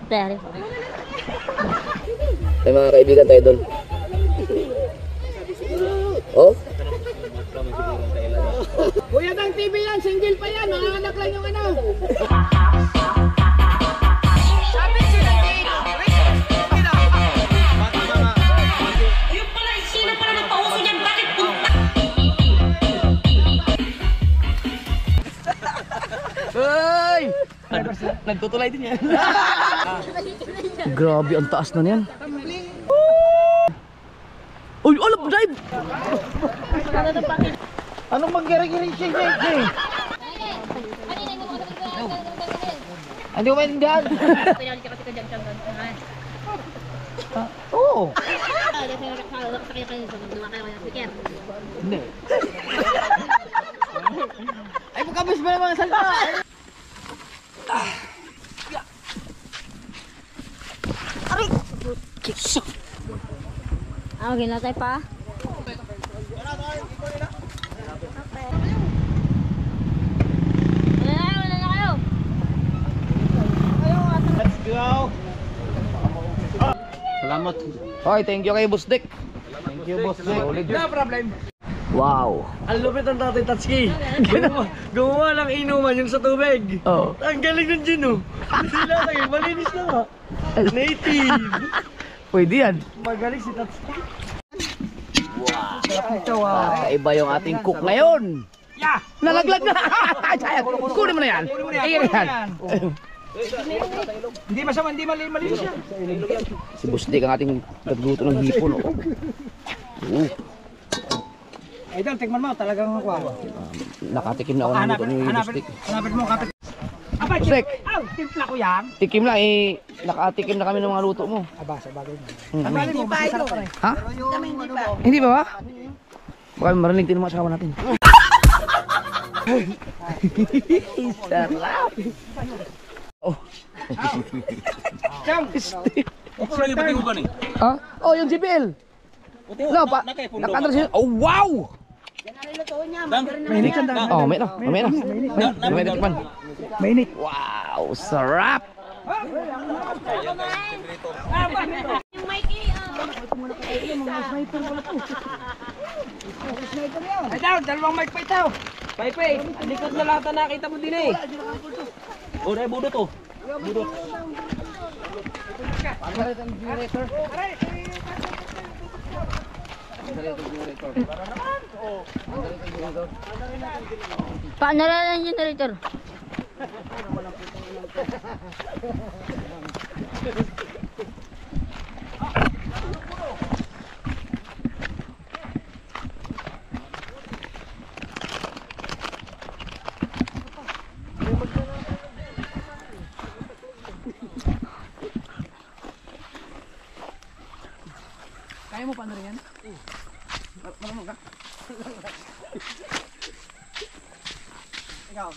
May mga kaibigan tayo doon. Oh? Kuya ng TV yan, single pa yan, mga anak lang yung ano. Sabi sila dito. Yung pala, sino pala nagpauso niyan? Bakit punta? Ay! Nagtutulay din yan. Grabe, ang taas na niyan. Uy, alap, drive! Anong mag-giri-giri siya? Hindi ko maintindihan. Pinalik ka kasi ka dyan siyang gano'n. Oo. Sakay kayo sa mga kayo ng speaker. Hindi. Ay, pagkabis ba naman salta? Okay na tayo pa. Wala na kayo. Let's go. Salamat. Hoy, thank you kay Boss Dick. Thank you, boss. No problem. Wow. Ang lupit ng Tatay Tatsuki. Gumawa ng inuman yung sa tubig. Oh. Ang galing ng gin, oh. Hindi lang kayo, malinis na nga. Native. Pwede yan. Magaling si Tatsuki. Iba yung ating cook ngayon. Yeah. Nalaglag na. Kunin mo na yan. Iyan yan. Hindi masama, hindi malinis yan. Si Boss Dick ang ating nagluto ng hipon. Idol, tingnan mo, talagang nakuha. Nakatikim na ako ng luto ni Boss Dick. Hanapin mo, kapit. Aba, Boss Dick, timpla ko yan. tikim lang eh. Nakatikim na kami ng mga luto mo. Aba, sa bagay mo. Hmm. Hindi pa ito. Ha? Hindi ba ba? Baka marinig din mga asawa natin. Sarap. Oh. Siyang! Ha? Oh, yung JBL. No, pa. Nakandra siya. Oh, wow! Mainit yan, Dan. Oh, may na. May na. May na tikman. Mainit. Wow, sarap. Yung Mikey, Ay daw, dalawang mic pa ito. Paypay, ang likod na lahat na nakita mo din eh. O, na budot oh. Budot. paano lang yung generator? Kaya mo pa na rin yan? Malamang ka? Ikaw.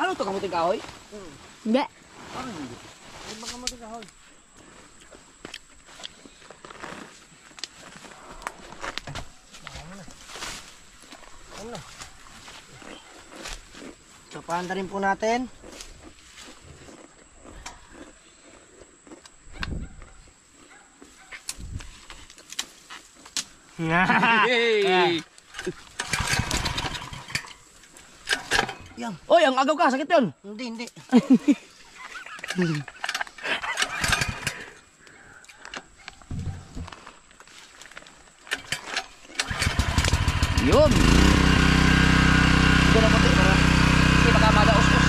Ano to, kamuting kahoy? Hindi. Kapanda rin po natin. Hey! Yan. Oy, ang agaw ka, sakit yun. Hindi. Yun. Ito naman din, para kasi baka madaos-os.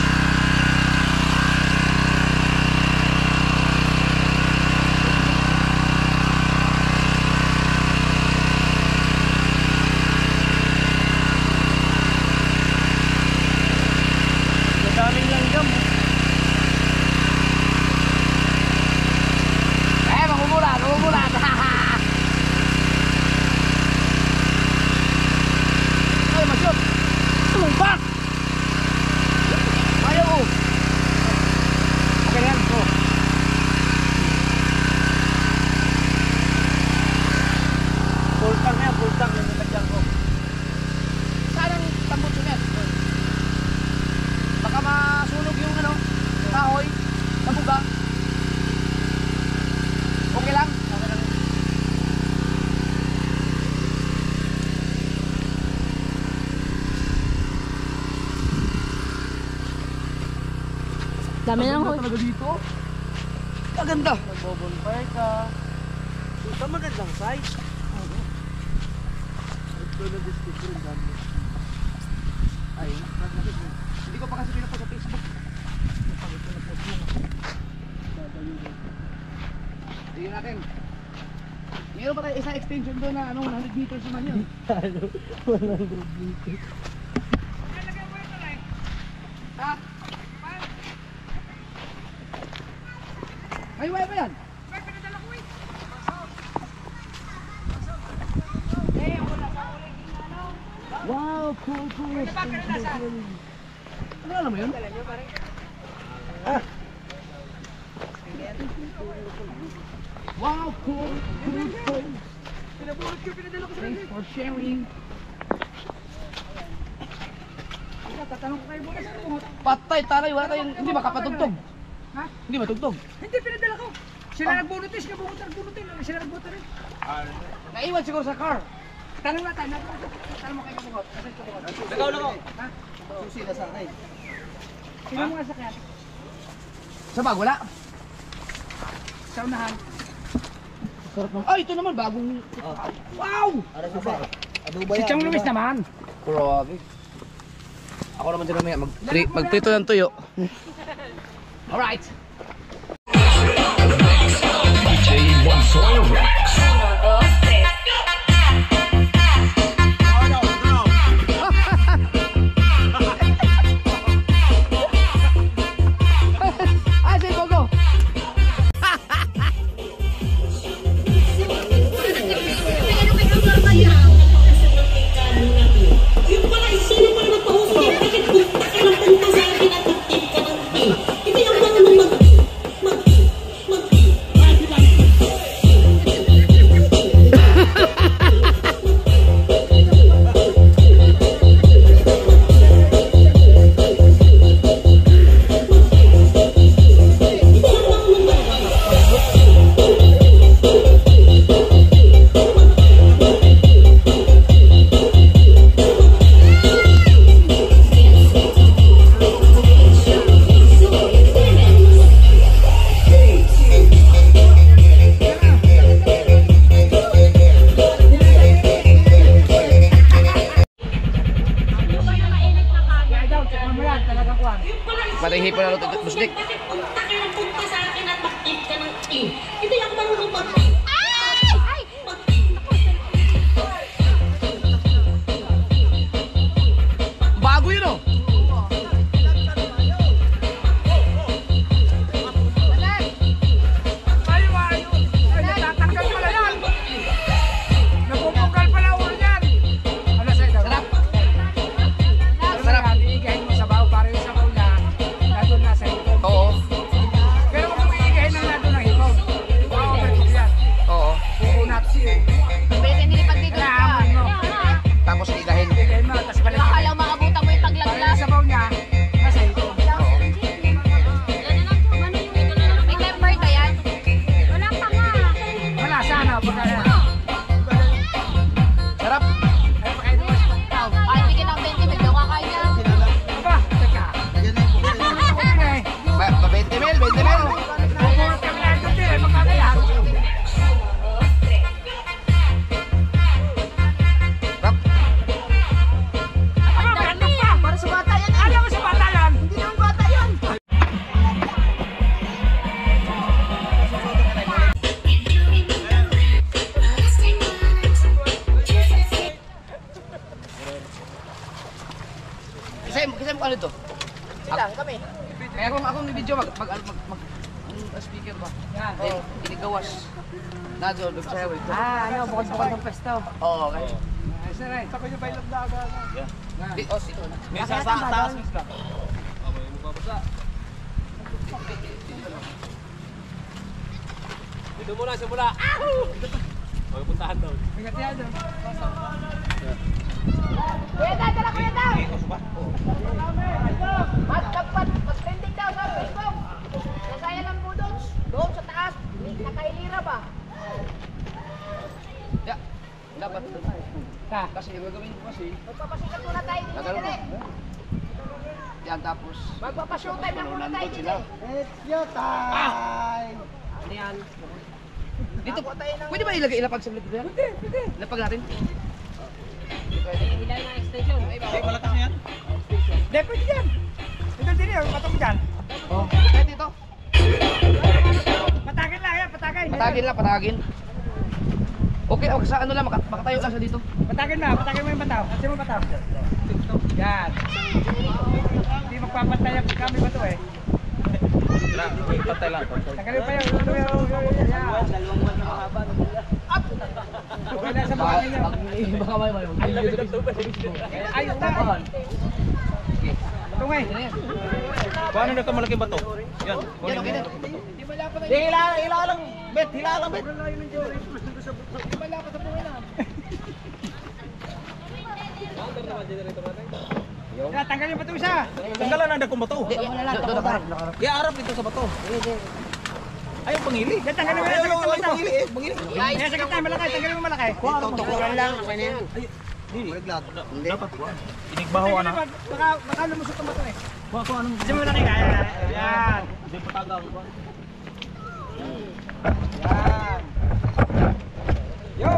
Daming langgam. Mamumulat, mamumulat. Dami na lang Ganda talaga dito. Maganda. Magbobonfire ka. Ito magandang site. Ito na description rin dami. Ay, hindi ko pa kasi pinapost sa Facebook. Tingnan natin. Meron pa tayo isang extension doon na 100 meters naman yun. 100 meters. Ha? May wire pa yan? Wow, cool. Ano alam mo yun? Wow, cool. Thanks for sharing. Patay, taray, wala tayong, hindi ba kapatugtog? Ha? Hindi ba tugtog? Hindi, pinadala ko. Sila nagbunutin, sila nagbunutin. Sila nagbunutin rin. Naiwan siguro sa car. Tanong natin, tanong mo kay Kabukot. Kasi Kabukot. Nagaw lang ako. Ha? Susi na sa akin. Sino mo nga sakyan? Sa bag, wala. Sa unahan. Ay, ito naman, bagong... Wow! Si Chong Luis naman. Grabe. Ako naman dyan mamaya, magprito ng tuyo. Alright. Ah, sige, go, go. Yung pala, sino pala nagpahuso yan? Bakit punta ka ng punta sa akin at mag-tip ka ng tip? Hindi ang marunong mag-tip. Patay hipon na lutot busdik. Bakit punta ka ng punta sa akin at mag-tip ka ng tip? Hindi ang marunong mag-tip. Bago yun oh. Ay, natatanggal pala yan. Napupugal pala ulo yan. Ano sa'yo? Sarap. Sarap. Iigahin mo sa baho para yung sabaw niya. Nandun na sa hipon. Oo. Pero kung iigahin lang nandun ng hipon. Overcook yan. Oo. Kukunat. Pwede nilipad dito ka. Kailangan mo. Tapos igahin. Iigahin mo. Tapos balik. Baka lang makabutan mo yung Para paglaglas. yung sabaw niya. Nasa hipon. May temper ka yan? Wala pa nga. Wala sana. Sarap. Ay, bigyan ng 20 mil. Daw kakain niya. Aba, teka. Okay. 20 mil, 20 mil. Kukunat kami lang doon din. Magkakayan. Sarap. Aba, may handog pa. Para sa bata yan. Alam mo sa bata yan. Hindi naman bata yan. Kasi mo ano to? Sila, kami. Kaya kung ako may video mag speaker ba? Yan. Eh, inigawas. Na doon, nagsayaw ito. Ano, bukod-bukod ng pesto. Oo, okay. Ay, sir, eh. Saka yung bailang daga. Oh, ito na. May sa taas ka. Dito muna, simula. Huwag puntahan daw. Ingat yan doon. Kuya daw, tala kuya daw. Mag-trending daw sa Facebook. Nasaya lang po doon. Doon sa taas. Nakailira ba? Yeah. Dapat doon. Kasi yung gagawin ko kasi, Magpapasikat muna tayo dito. Tagal mo. Dire. Yan. yan, tapos Magpapa-showtime lang muna tayo dito. Ano yan? dito, pwede ba ilapag sa dito yan? Pwede. Ilapag natin. Ilan na extension? Malakas na yan? Hindi, pwede yan. Ito din yun, patong dyan. Oh, pwede ito. Patagin lang yan, patagin. Patagin lang, patagin. Okay, okay, sa ano lang, makatayo lang siya dito. Patagin mo yung bataw. Kasi mo bataw. Yan. Hindi magpapantay ang kami ba ito eh. Patay lang. Tagalin pa yun. Yan. Okay na sa mga ninyo. Baka may Ayun na. Tungay. Paano na ito malaking bato? Yan. Yan, okay na. Hila lang, bet. Hila lang, bet. Yan, tanggalin ba ito isa? Tanggalan na kung bato. Hindi, doon nakaharap. Iarap dito sa bato. Ayaw pangili. Yan, tanggalin mo yan sa gitna bataw. Pangili. Yan, sa gitna, malaki. Tanggalin mo malaki. Tukuran lang, okay na yan. Dapat. Inigbaho na. Baka lumusot ang bato eh. Kung anong Kasi mo malaki ka. Yan. di patagang. Yan. Yo.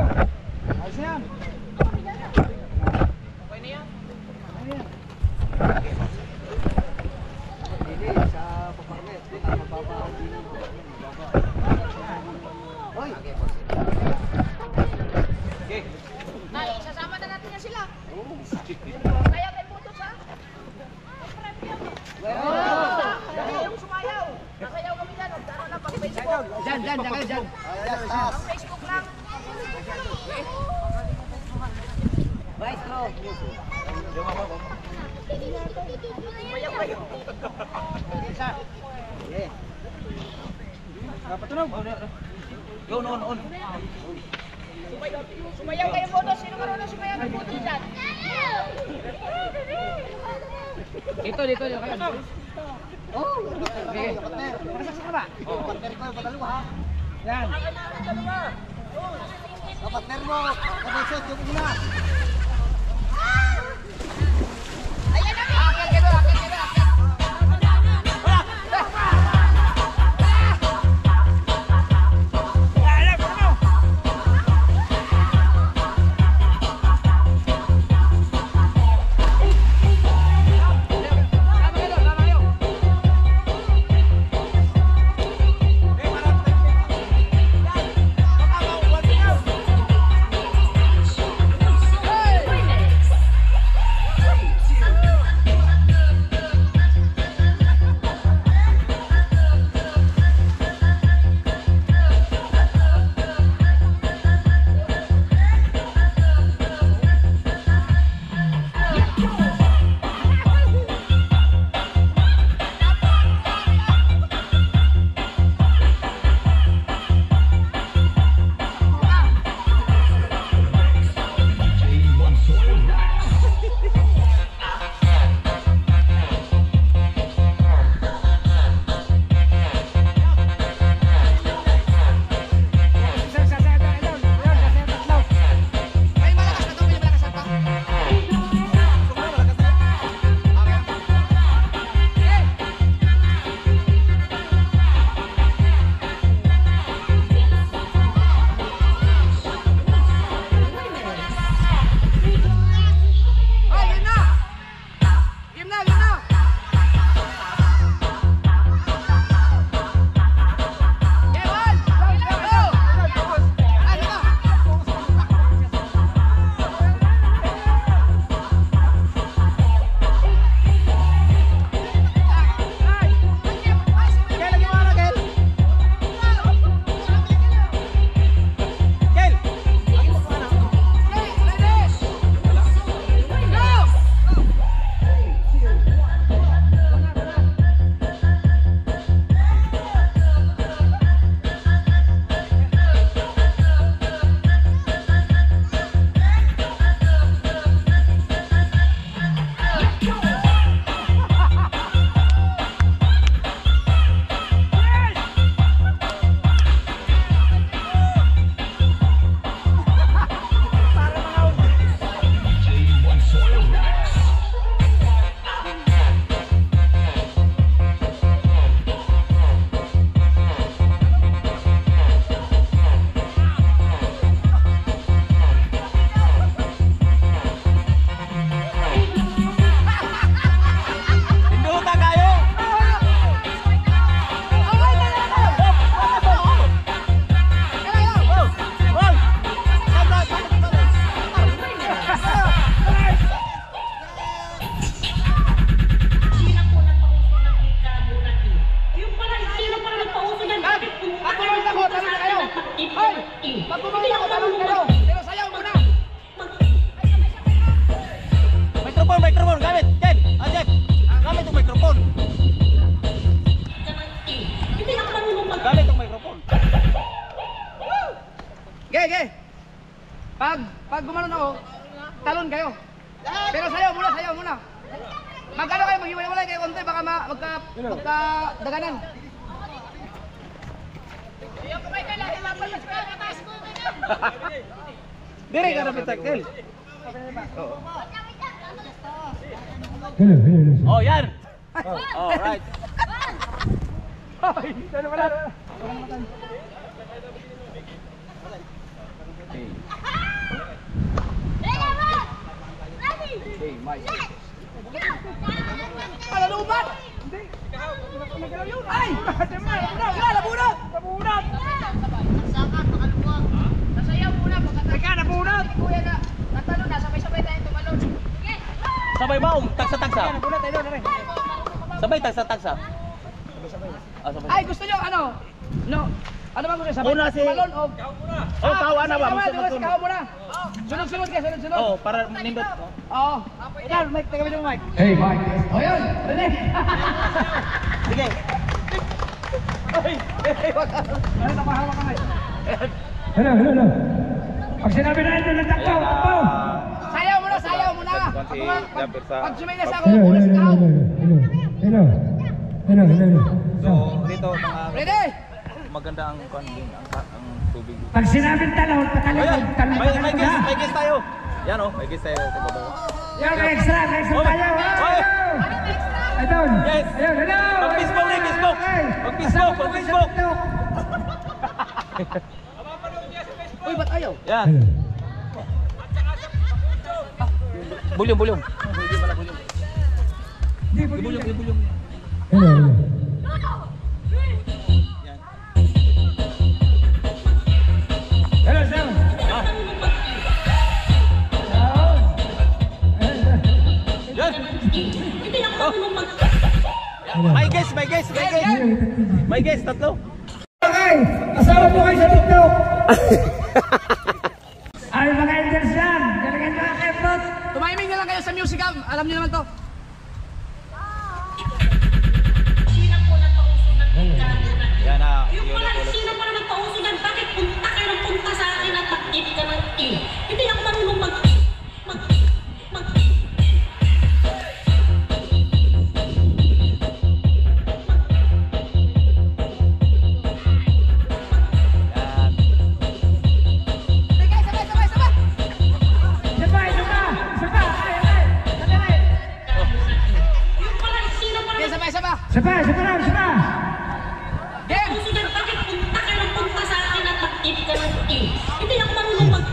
Ayos na yan. Nay, sasama na natin yan sila. Kaya tayo butos ha. Yung sumayaw. Nasayaw kami dyan. Ano na pag Facebook. Dyan, kayo dyan. Ang Facebook lang. Sumayaw kayo. Patunog. Yo, on. Sumayaw kayo butos. Sino marunong sumayaw ng butos dyan? Dito kayo. Oh, okay. Nasaksak ka ba? Yan. Ayan na. Akyat kayo. Ayan, patunog. Hey! pagka daganan. Dire ka na pitakil. Oh, yan. Oh, right. Ay, ano pala? Okay, Mike. Palalubat! Ay! Labunot! Nasayaw muna, Teka, nabunot! kuya na. Natalo na, sabay-sabay tayong tumalon. Sabay ba? Tagsa-tagsa. Nabunot tayo doon, Sabay, tagsa-tagsa. Ah, sabay. Ay, gusto nyo ano? No. Ano bang gusto nyo? Sabay Una si- tumalon o... Oh, kawa na ba? Ikaw muna. Sunod-sunod kayo, sunod-sunod. Oh, para nindot. Oo. Ikaw, Mike, taga mo Mike. Hey, Mike. O yun, Rene. Sige. Ano, napahawa ka, Mike. Hello. Pag sinabi na ito, natakbo. Sayaw muna. Si Jumper sa Pag suminas ako, unas ikaw. So dito mga Rene. maganda ang din ang tubig. Pag sinabing talon, Ayan, talon may guest tayo. Yan oh, may guest tayo sa baba. Yan, extra tayo. Oy! Ito. Yes. Ayun, hello. Mag-Facebook rin, Facebook. Mag-Facebook. Uy, ba't ayaw? Yan. Bulyong. Bulyong. Hello, sir. Yan. Hindi ako marunong mag... May guest, tatlo. Okay, kasama po kayo sa TikTok. Ay, mga angels yan. Galingan mga kepot. Tumiming na lang kayo sa music cam. Alam niyo naman to. Yan na. Yung mga sino para nagpausugan, bakit punta ka ng punta sa akin at mag-eat ka ng eat? Hindi ako marunong mag... Yung pala sino para Okay, sabay. Sabay. Game! nagpausugan, bakit punta ka ng punta sa akin at mag-eat ka ng eat? Hindi ako marunong mag...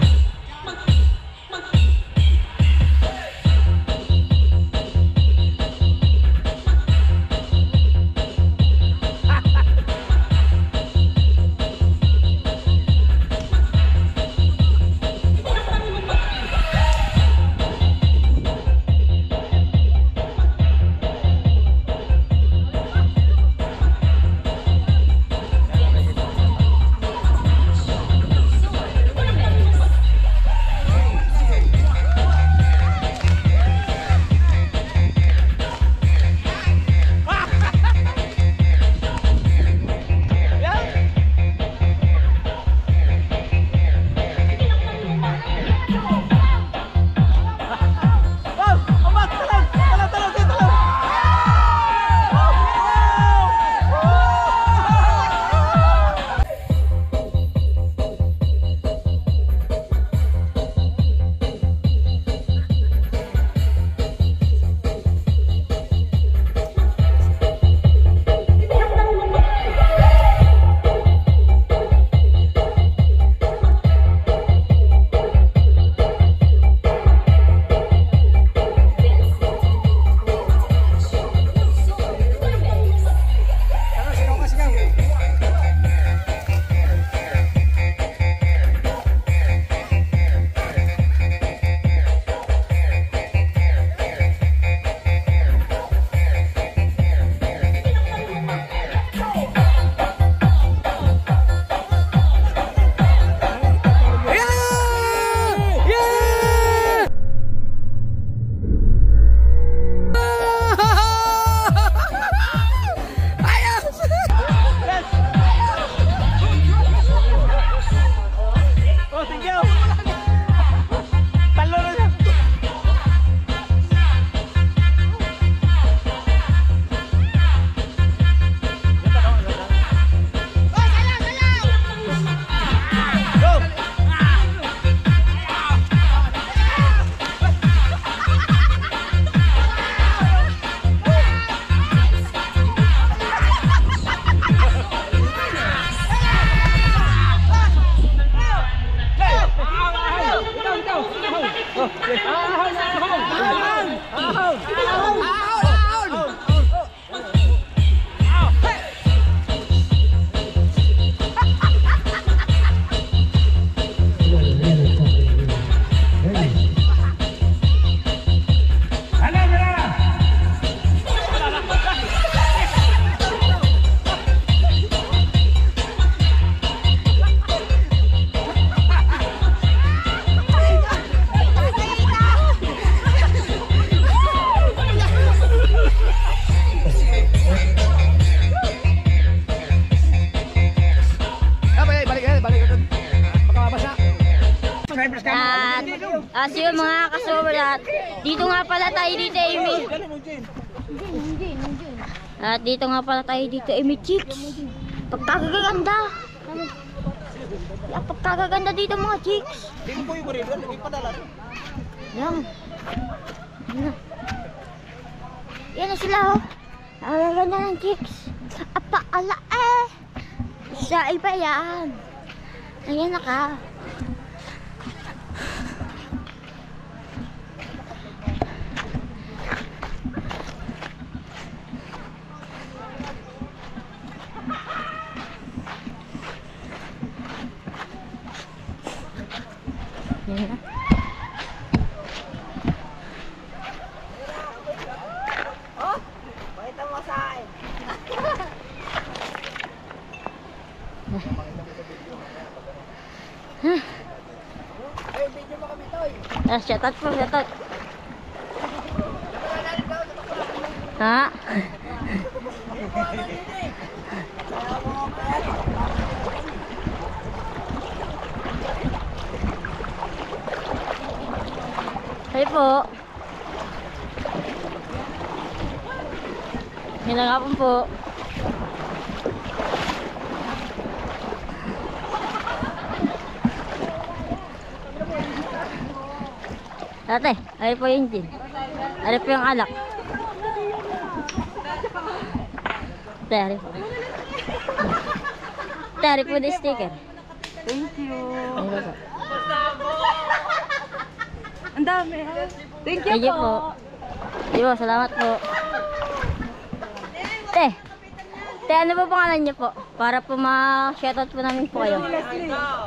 yun mga kasulat. Dito nga pala tayo dito, Amy. At dito nga pala tayo dito, Amy Chicks. Pagkagaganda. Pagkagaganda dito mga chicks. Yan. Yan na sila oh. Ang ganda ng chicks. Ala eh. Sa iba yan. Ayan na ka. Yan na. Shout out po, shout out. Ha? Hi po. Hinangapon po. Ate, ay po yung gin. Ay po yung alak. Tari po. Tari po the sticker. Thank you. Ang dami. Thank you po. Di po, salamat po. Te, ano po pangalan niyo po? Para po ma-shoutout po namin po kayo.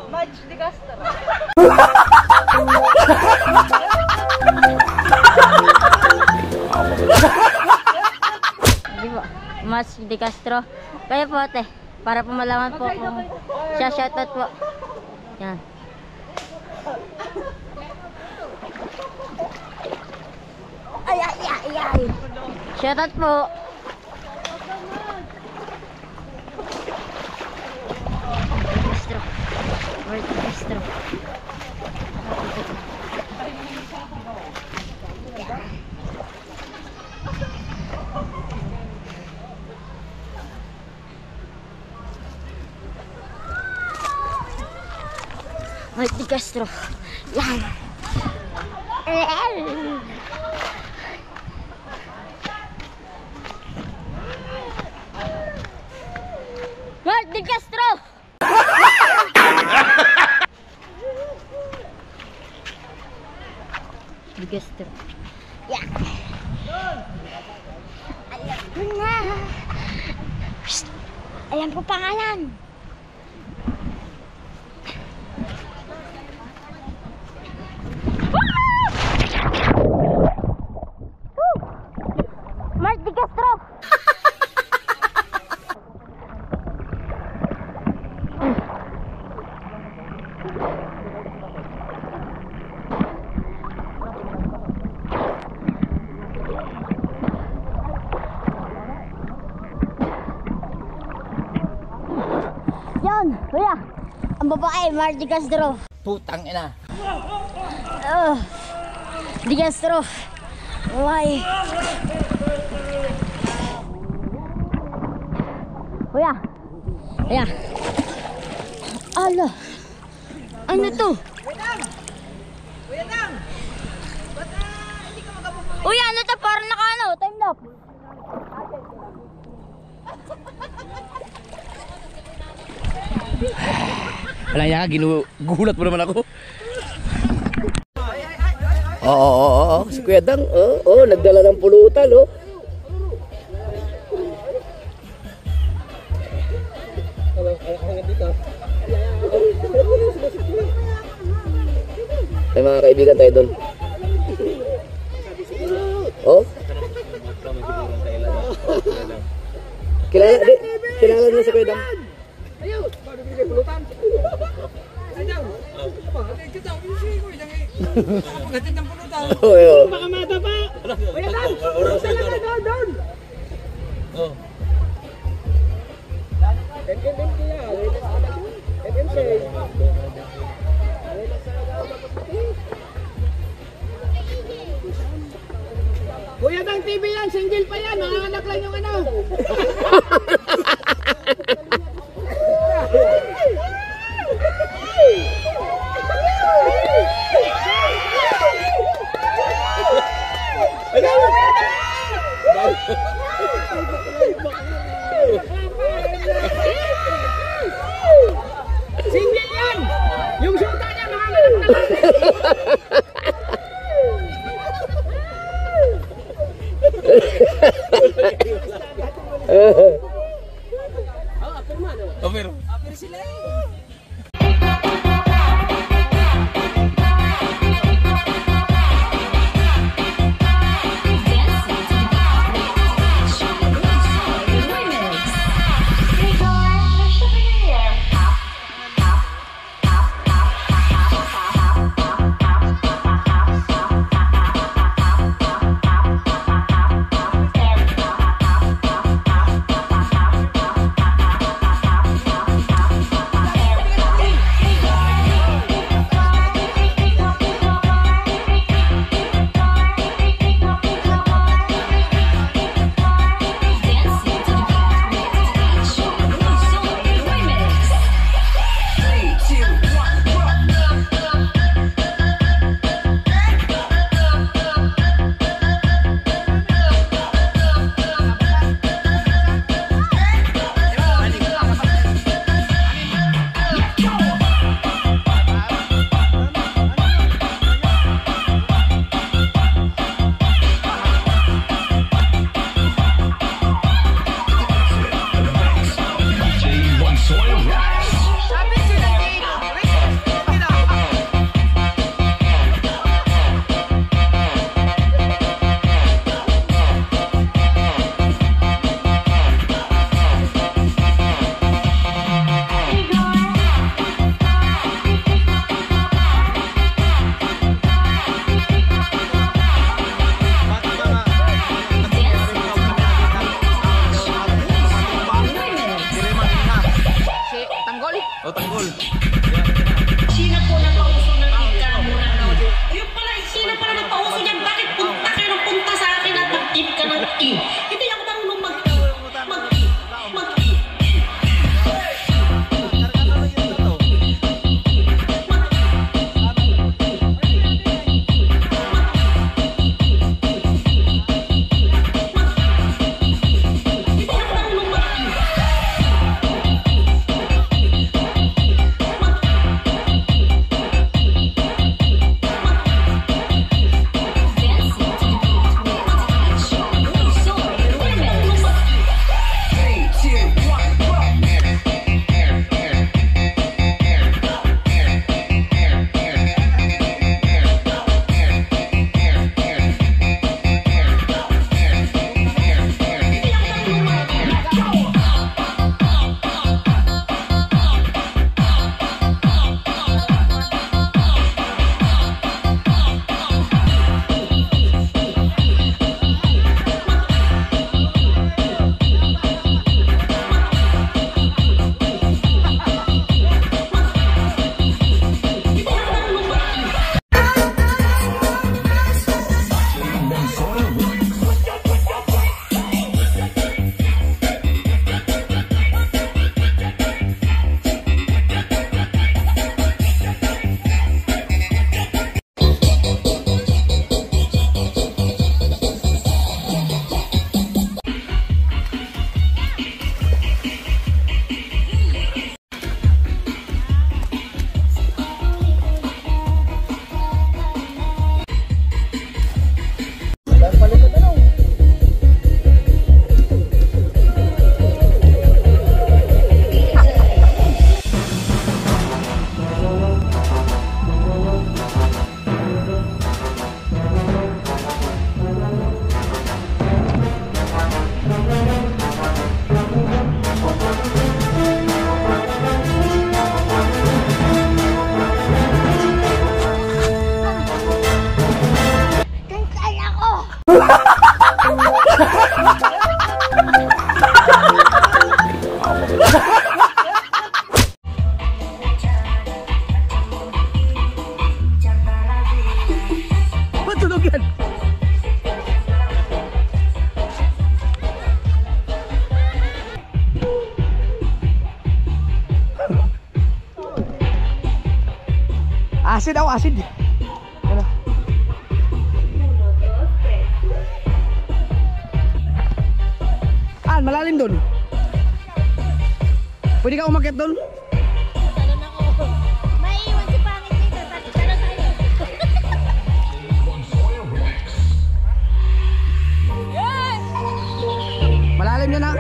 Madge de Castro. Di po, Mas de Castro. Kayo po te, para po malaman po kung siya shoutout po. Yan. Ay. Shoutout po. Castro. Mark de Castro. Yan. Mark de Castro. De Castro. Yan. Alam ko na. Psst. Alam ko pangalan. Mark de Castro. Yan, kuya. Ang babae, Mark de Castro. Putang ina. De Castro. Why? Kuya. Kuya. Ala. Ano to? Uy, ano to? Parang naka-ano? Time lapse. Wala niya, ginugulat mo naman ako. Oo. Si Kuya Dang, nagdala ng pulutan, oh. May mga kaibigan tayo doon. Oh? Kilala niyo si Kuya Dang? Baka mata pa! Kuya Dan! Doon! Oh. Walang TV yan, single pa yan. Mga anak lang yung ano. Single yan! Yung syuta niya, mga anak na lang. O, tanggol. Sino po nagpauso ng ika muna na? Ayun pala, sino pala nagpauso dyan? Bakit punta kayo ng punta sa akin at mag-tip ka ng i? Hindi ako marunong mag-i. Mag-i. Mag-i. Hindi ako marunong mag-i. Acid ako, acid. Ano? Malalim doon. Pwede ka umakyat doon? Talon ako. Maiiwan si pangit dito. Talon tayo. Malalim yan ha.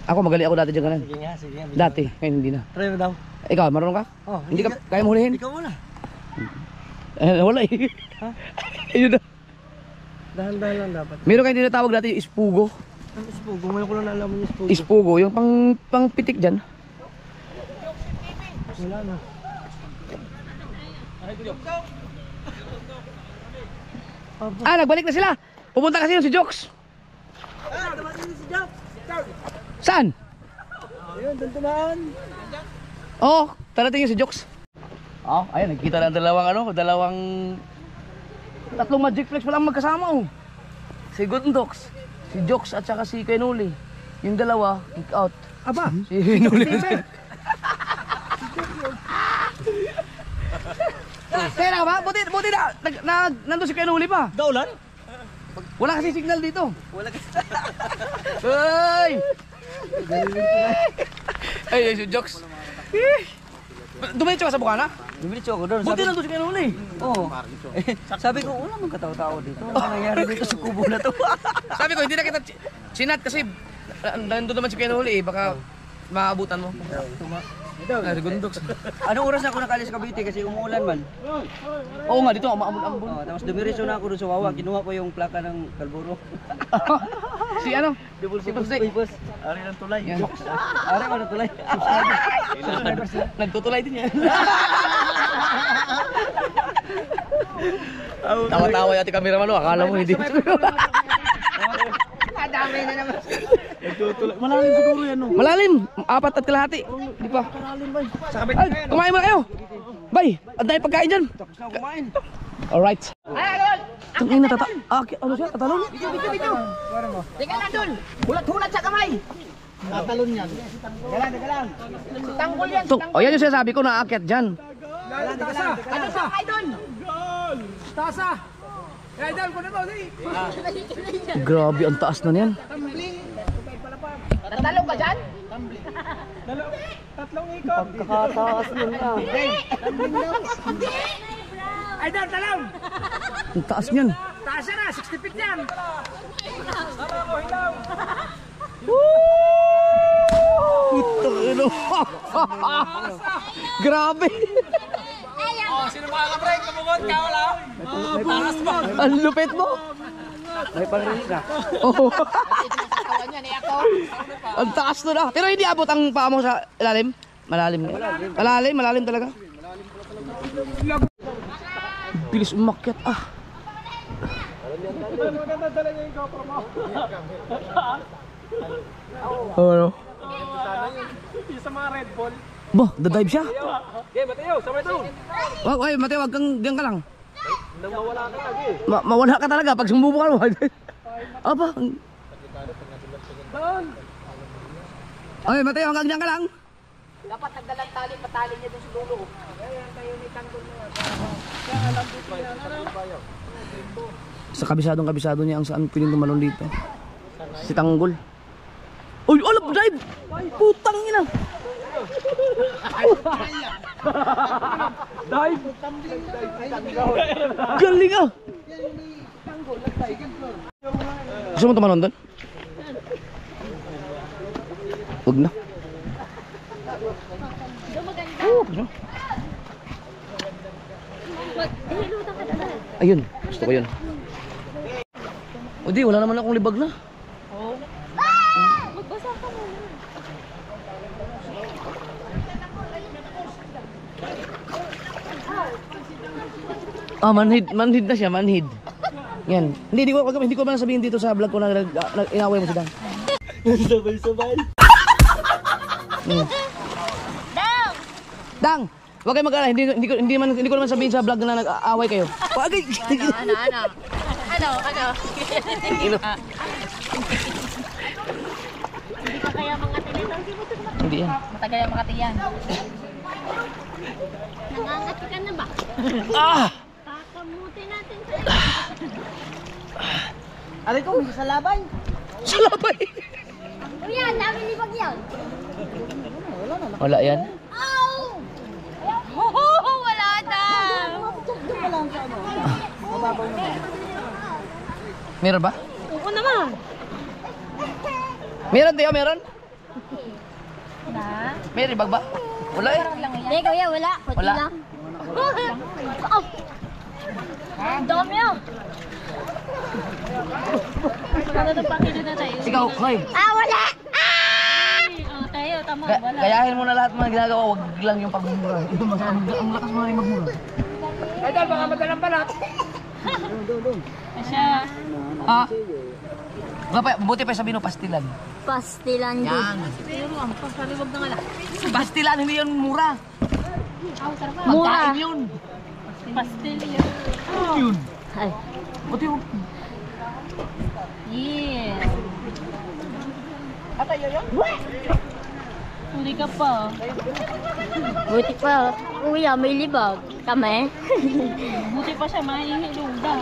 Ako magaling ako dati dyan kanan. Sige nga, sige nga. Dati, ngayon hindi na. Try mo daw. Ikaw, marunong ka? Oh, Hindi ka, kaya mo hulihin? Ikaw muna. Wala eh. Ha? Ayun na. Dahan-dahan lang dapat. Meron kayong tinatawag dati yung ispugo. Ang ispugo, ngayon ko lang nalaman yung ispugo. Ispugo, yung pang pitik dyan. Wala na. Nagbalik na sila. Pupunta kasi yung si Jokes. Dumating si Jack. Saan? Ayun, dantunan. Oo, tarating yung si Jokes. Ayun, nagkita na dalawang tatlong Magic Flex palang magkasama oh. Si Gundox, si Jokes at saka si Kenuli. Yung dalawa, kick out. Aba, Si Kenuli. Pera ba? Buti na nandun si Kenuli pa. daulan? Wala kasi signal dito. Wala kasi. Ay, si Jokes. Dumiretso ka sa Bukana? Dumiretso ako doon. Buti nandun si Kenuli. Oo. Sabi ko, wala mong katao-tao dito. Ano nangyari dito sa kubo na to? Sabi ko, hindi na kita sinat kasi nandun naman si Kenuli eh. Baka maabutan mo. Ay, Gundox. Anong oras na ako nakalis sa Cavite kasi umuulan man? Oo nga, dito maambon-ambon. Oh, tapos dumiretso na ako doon sa Wawa. Kinuha ko yung plaka ng Kalburo. Si ano? Si Pusdik. Boss. Ari ng tulay. Yan. Ari ko ng tulay. Nagtutulay din yan. Tawa-tawa yung ating cameraman, akala mo hindi. Kadamay na naman. Malalim siguro yan, no? Malalim, 4 at kalahati. Di pa. Ay, kumain mo na kayo. Bay, at dahil pagkain dyan. Tapos na ako kumain. Alright. Ay, Adol! Tangin na ano siya? Tatalon? Dito. Teka lang, Adol. Hulat-hulat sa kamay. Tatalon yan. Teka lang. Si Tanggol yan. Ayan yung sinasabi ko, naakyat dyan. Adol sa kay Don. Tasa! Idol ko na to, di! Grabe, ang taas na niyan. Natalo ka dyan? Tatlong ikot! Pagkakataas nun na. Idol, talong! Ang taas niyan. Taas na, 60 feet yan! Puto, ano? Grabe. Sino makaka-break? Kamugot ka, wala? Talas mo! Ang lupit mo. May pang-release na. Oh, Kawan niya ni ako. ang taas na. Pero hindi abot ang paa mo sa ilalim. Malalim. Malalim talaga. Bilis umakyat ah. Ano? Isa mga Red Bull. Bah, dadive siya. Okay, Mateo, sabay doon. Wag, Mateo, wag kang diyan ka lang. Nang mawala ka lagi. Mawala ka talaga pag sumubukan mo. Aba. Ay, Mateo, hanggang diyan ka lang. Dapat nagdalang tali, patali niya doon sa dulo. Sa kabisado niya ang saan piling tumalon dito. Si Tanggol. Uy, olap dive! Putang ina! Dive! Galing ah! Gusto mo tumalon doon? Huwag na. Ayun, gusto ko yun. O di, wala naman akong libag na. Ah, manhid na siya, manhid. Yan. Hindi ko man sabihin dito sa vlog ko na inaway mo si Dan. Sabay-sabay. Dang, wag kayo mag-alala. Hindi ko naman sabihin sa vlog na nag-aaway kayo. Wagay. Ano? Hindi pa kaya mga tinitang. Hindi yan. Matagal yung makatiyan. Nangangati ka na ba? Ah! Pakamuti natin sa Aray ko, may salabay. Sa labay. Kuya, dami libag yan. Wala yan. Ow! Wala na! Meron ba? Oo naman. Meron tayo, meron? Na? May ribag ba? Wala eh. Hindi, kuya, wala. Puti Wala. lang. Oh! Ang dami ah! Ano na pakita na tayo? Ikaw, hoy. Ah, wala! Tayo, tama, wala. Gayahin mo na lahat mga ginagawa, wag lang yung pagmumura. Ang lakas mo na yung magmura. Idol, baka madalang balat. Asya. Ah. Buti pa sabihin mo pastilan. Pastilan din. Yan. Pero ang pasaliwag na nga lang. Pastilan, hindi yun mura. Mura. Pagkain yun. Pastil yun. Yun. Ay. Buti mo. Yeah. At ayo yun? Huli ka pa. Buti pa. Kuya, may libag. Kami? Buti pa siya, mahihilong daw.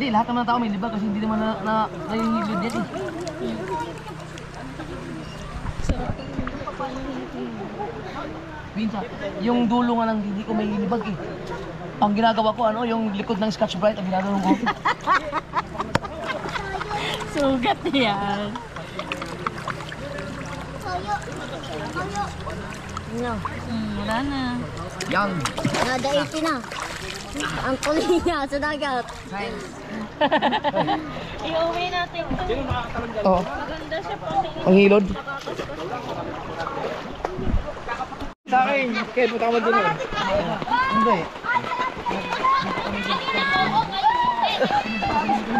Hindi, lahat naman ng tao may libag kasi hindi naman nahihilod yan eh. Minsan, yung dulo nga ng didi ko may libag eh. Ang ginagawa ko, yung likod ng Scotch Brite, ang ginagawa ko. Sugat yan. No. Wala na. Yan. Nadaiti na. Ang kulit niya sa dagat. Iuwi natin ito. Oo. Maganda siya pang Ang hilod. Sa akin, kaya puta ka dun eh. Hindi.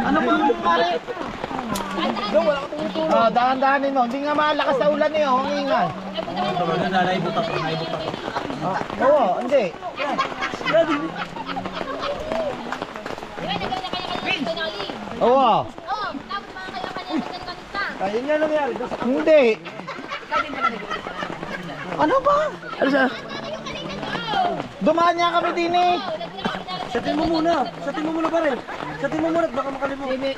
Ano ba yung pare? Dahan-dahanin mo. Hindi nga malakas sa ulan eh. Ang ingal. Oo, hindi. Oo. Kaya niya nangyari. Hindi. Ano ba? Ano siya? Dumaan niya kami din eh. Satin mo muna pa rin. Satin mo muna at baka makalimutan.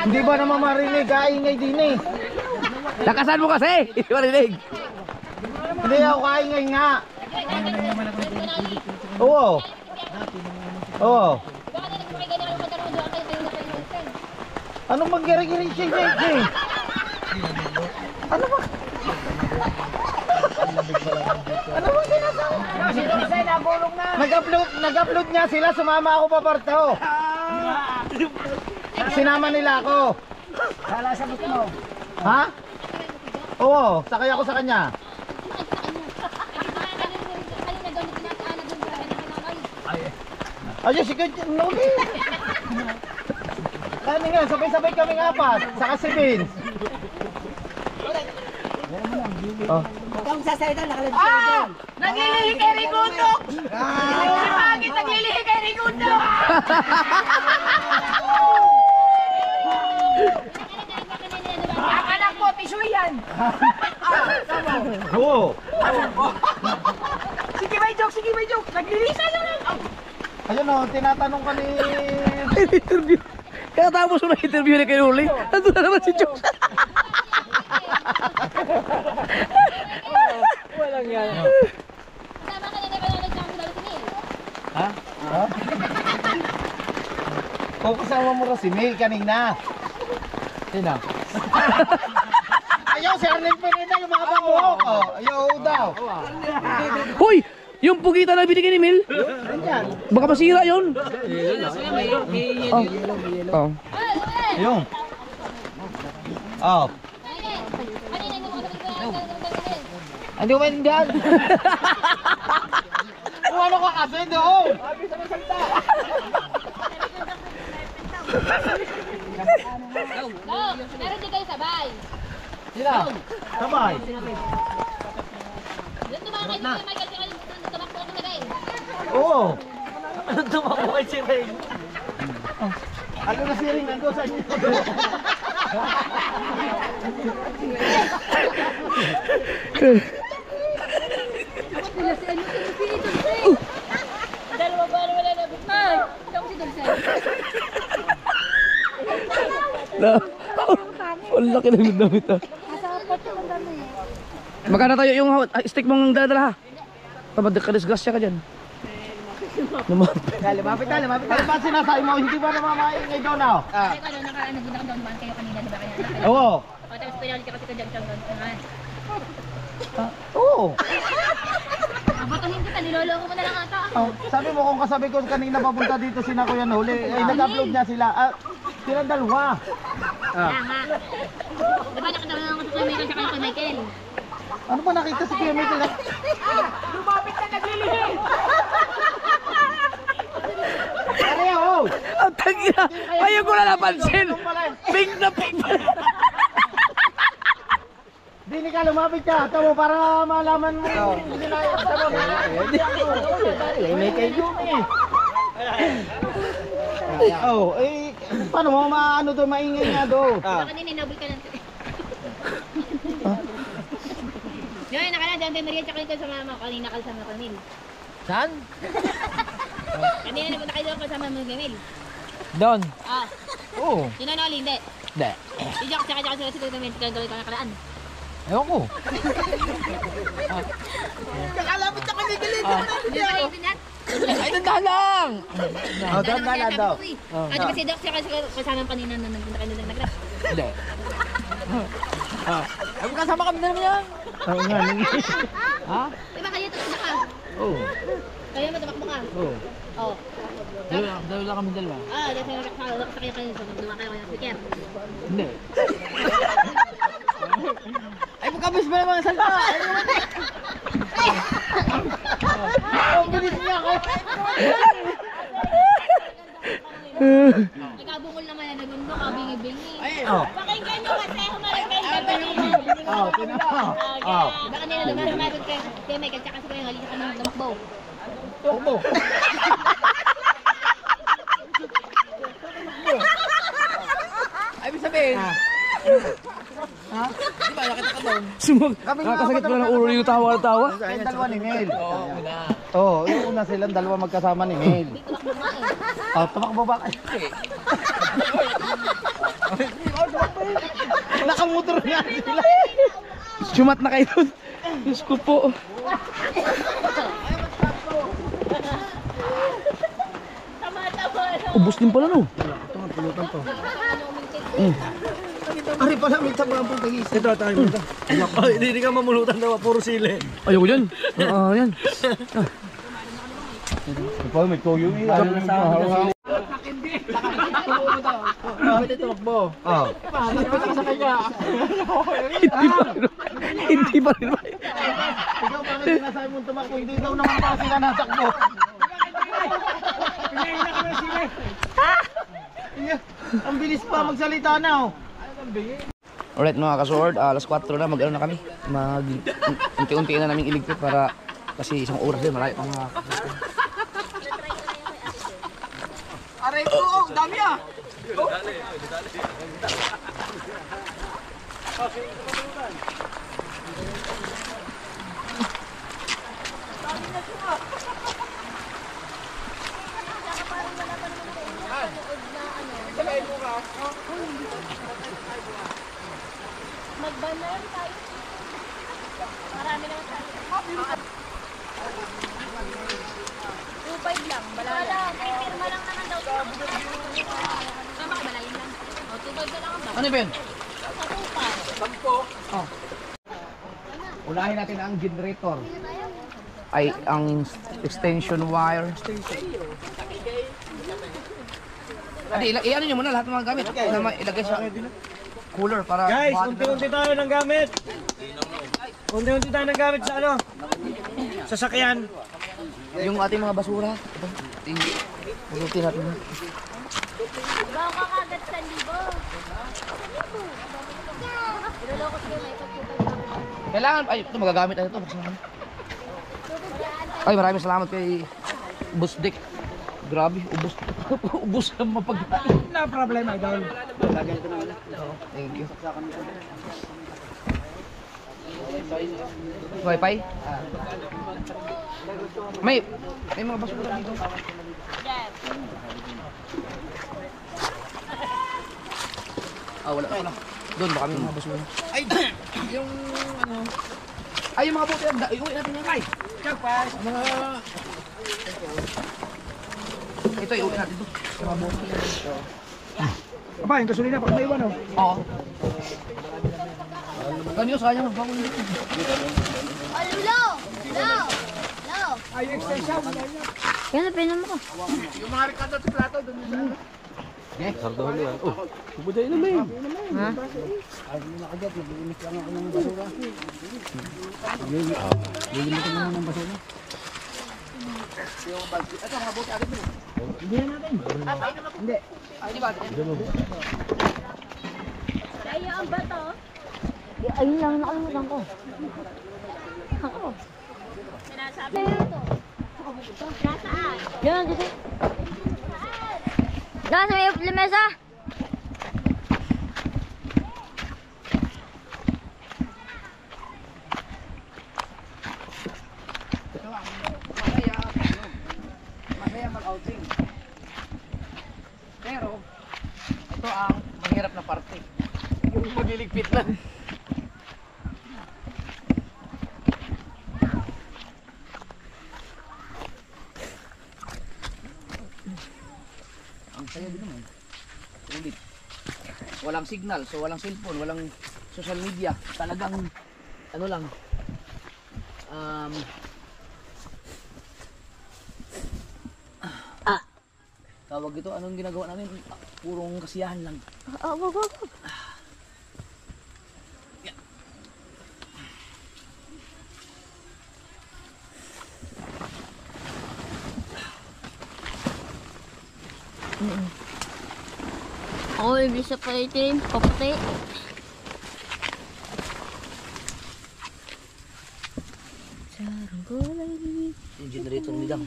Hindi ba naman marinig? Kaingay din eh. Lakasan mo kasi! Hindi marinig. Hindi ako kaingay nga. Oo. Oo. Anong mag-giri-giri siya? Ano ba? Ano ba sinasabi? Nag-upload niya sila, sumama ako pa parto. Sinama nila ako. Salasabot mo. Ha? Oo, sakay ako sa kanya. Ayun, sige, nuli. Kani nga, sabay-sabay kaming apat, saka si Vince. Oh. Naglilihi kay Rigundo! Si Pagit naglilihi kay Rigundo! Ang anak ko, tisu yan! Oo. Sige may joke! Naglilihi na lang! Ayun o, tinatanong ka ni... Interview. Kaya tapos mo na interview ni kayo uli. Nandun na naman si Jokes. Walang yan. Ha? Ha? Kung kasama mo rin si Mel kanina. Sino? Ayaw, si Arnel Pineda, yung mga banguhok. Oh, ayaw daw. Hoy! Yung pugita na binigay ni Mil. Baka masira yun. Oh. Ayun. Oh. Hindi ko maintindihan. Kung ano ka kasi doon. Meron di kayo sabay. Sila. Sabay. Doon tumakay si Michael, tumakbo ako na rin. Oo. Tumakbo kay si Ray. Ano na si Ray nando sa inyo? Dalawa ba wala na bukay? Ikaw si Dulce. Ang laki ng damit ah. Magkano tayo yung stick mong dala ha? Kadisgrasya ka dyan. Lumapit na. Ano ba sinasabi mo? Hindi ba namamaingay doon ako? Ay, ano, naka-down ban kayo kanina, di ba kanya? Oo. O, tapos pinalit ka kasi ka junction doon. Oo. Abatuhin kita, niloloko mo na lang ata. Sabi mo kung kasabi ko kanina papunta dito sina Kuya Noli, ay nag-upload niya sila. Silang dalawa. Kaya nga. Di ba nakita mo lang ako sa Kuya Michael sa kay Michael? Ano ba nakita si Kuya Michael? Lumapit na naglilihi! Ano yan, oh? Ang tagina! Ayaw ko na napansin! Pink na pink pa! Dini ka, lumapit ka. Tamo para malaman mo yung sinayang sa mga. May kayo yun eh. Oh, eh, paano mo maano doon, maingay nga doon? Baka nininabol ka lang. Yun, nakala dyan tayo Maria tsaka ikaw sa mama. Kanina kasama ko, Camille. Saan? Kanina nagpunta kayo doon kasama mo, Camille. Doon. Ah, Oo. yun na Noli, hindi. Hindi. Si Jack tsaka sila si Camille. Kaya gawin ka nakalaan. Ewan ko. Hindi ka rin din Ay, dandahan lang! Oh, dandahan lang daw. At kasi Doc siya kasi kasama kanina nung nagpunta kayo doon nag-grab. Hindi. Ay, kasama kami na naman yan. Oo nga. Ha? Diba kayo tumakbo ka? Oo. Kaya mo tumakbo ka? Oo. Oo. Dalawa kami dalawa. Ah, dahil sa kayo kayo sa mga kayo ng speaker. Hindi. Ay, magkabis ba naman ang salita? Ang bilis niya ako. Nagkabungol naman na nagundo ka, bingi-bingi. Oh. Pakinggan nyo kasi humarap kayo sa Oh, tinapa. Oh. Baka nila naman humarap kayo kay Michael tsaka si Kuya halika ka nang tumakbo. Tukbo. Ay, ibig sabihin. Ha? Di ba, nakita ka doon? Nakakasakit pala ng ulo nito tawa-tawa. Kayong dalawa ni Mel. Oo, yung una silang dalawa magkasama ni Mel. Tumakbo nga eh. Oh, tumakbo ba kayo? Nakamotor nga sila. Sumat na kayo dun. Diyos ko po. Ubus din pala no. Ari pala, may tabang pong tagis. Ito, tayo mo ito. Ay, hindi ka mamulutan daw, puro sili. Ayoko dyan. Yan. Pa, may toyo eh. Ano na sa akin sili? Pwede tumakbo. Oo. Sa kanya. Hindi pa rin. Ikaw bakit sinasabi mong tumakbo? Hindi daw naman pa sila nasakbo. Ang bilis pa magsalita na oh. Alright mga ka-sword, alas 4 na, mag-ano na kami. Unti-unti na namin iligpit para kasi isang oras din, marami pang mga Aray ko, oh, dami ah. Mag-banner tayo. Marami naman tayo. 2.5 lang. Wala. May firma lang naman daw. Tama ka, balayin lang. O, 2.5 na lang ang daw. Ano Ben? Sa 2.5. Unahin natin ang generator. Ay, ang extension wire. Adi, i-ano nyo muna lahat ng mga gamit. Ilagay sa cooler para... Guys, unti-unti tayo ng gamit. Unti-unti tayo nagamit sa ano? Sasakyan. Yung ating mga basura. Pulutin natin. Bawa ka kagad sa libo. Niloloko sige, may computer lang. Kailangan, ay, ito magagamit na ito. Ay, maraming salamat kay Boss Dick. Grabe, ubos. Ubos na mapagkain. No problem, idol. Thank you. Wi-Fi? May mga basura dito. Wala ka. Doon ba kami mga basura? Ay, yung ano, Ay, yung mga buti. Iuwi natin yan, Kai. chakpas, mga... Ito, iuwi natin ito. Yung mga buti. Apa, yung gasolina pag may iwan, oh. Oo. Kanyo, sayang. Bangon dito. Oh, Lulo! Lulo! Lulo! Ay, yung extension. Yan, pinan mo ko. Yung mga Ricardo at Plato, doon sa ano. Sardono yan. Oh, bubuday na may. Ha? Kaya ang bato. Ayun lang, nakalimutan ko. Ako. Sinasabi mo ito. Nasaan? Yan, dito. Yan, sa may lamesa. Masaya mag-outing. Pero, ito ang mahirap na parte. Yung magliligpit lang. Ang saya din naman. Ulit. Walang signal, so walang cellphone, walang social media. Talagang, ano lang, tawag ito, anong ginagawa namin? Purong kasiyahan lang. Wag. Ako, ibig sa palitin, paputi. Yung generator ni Dang.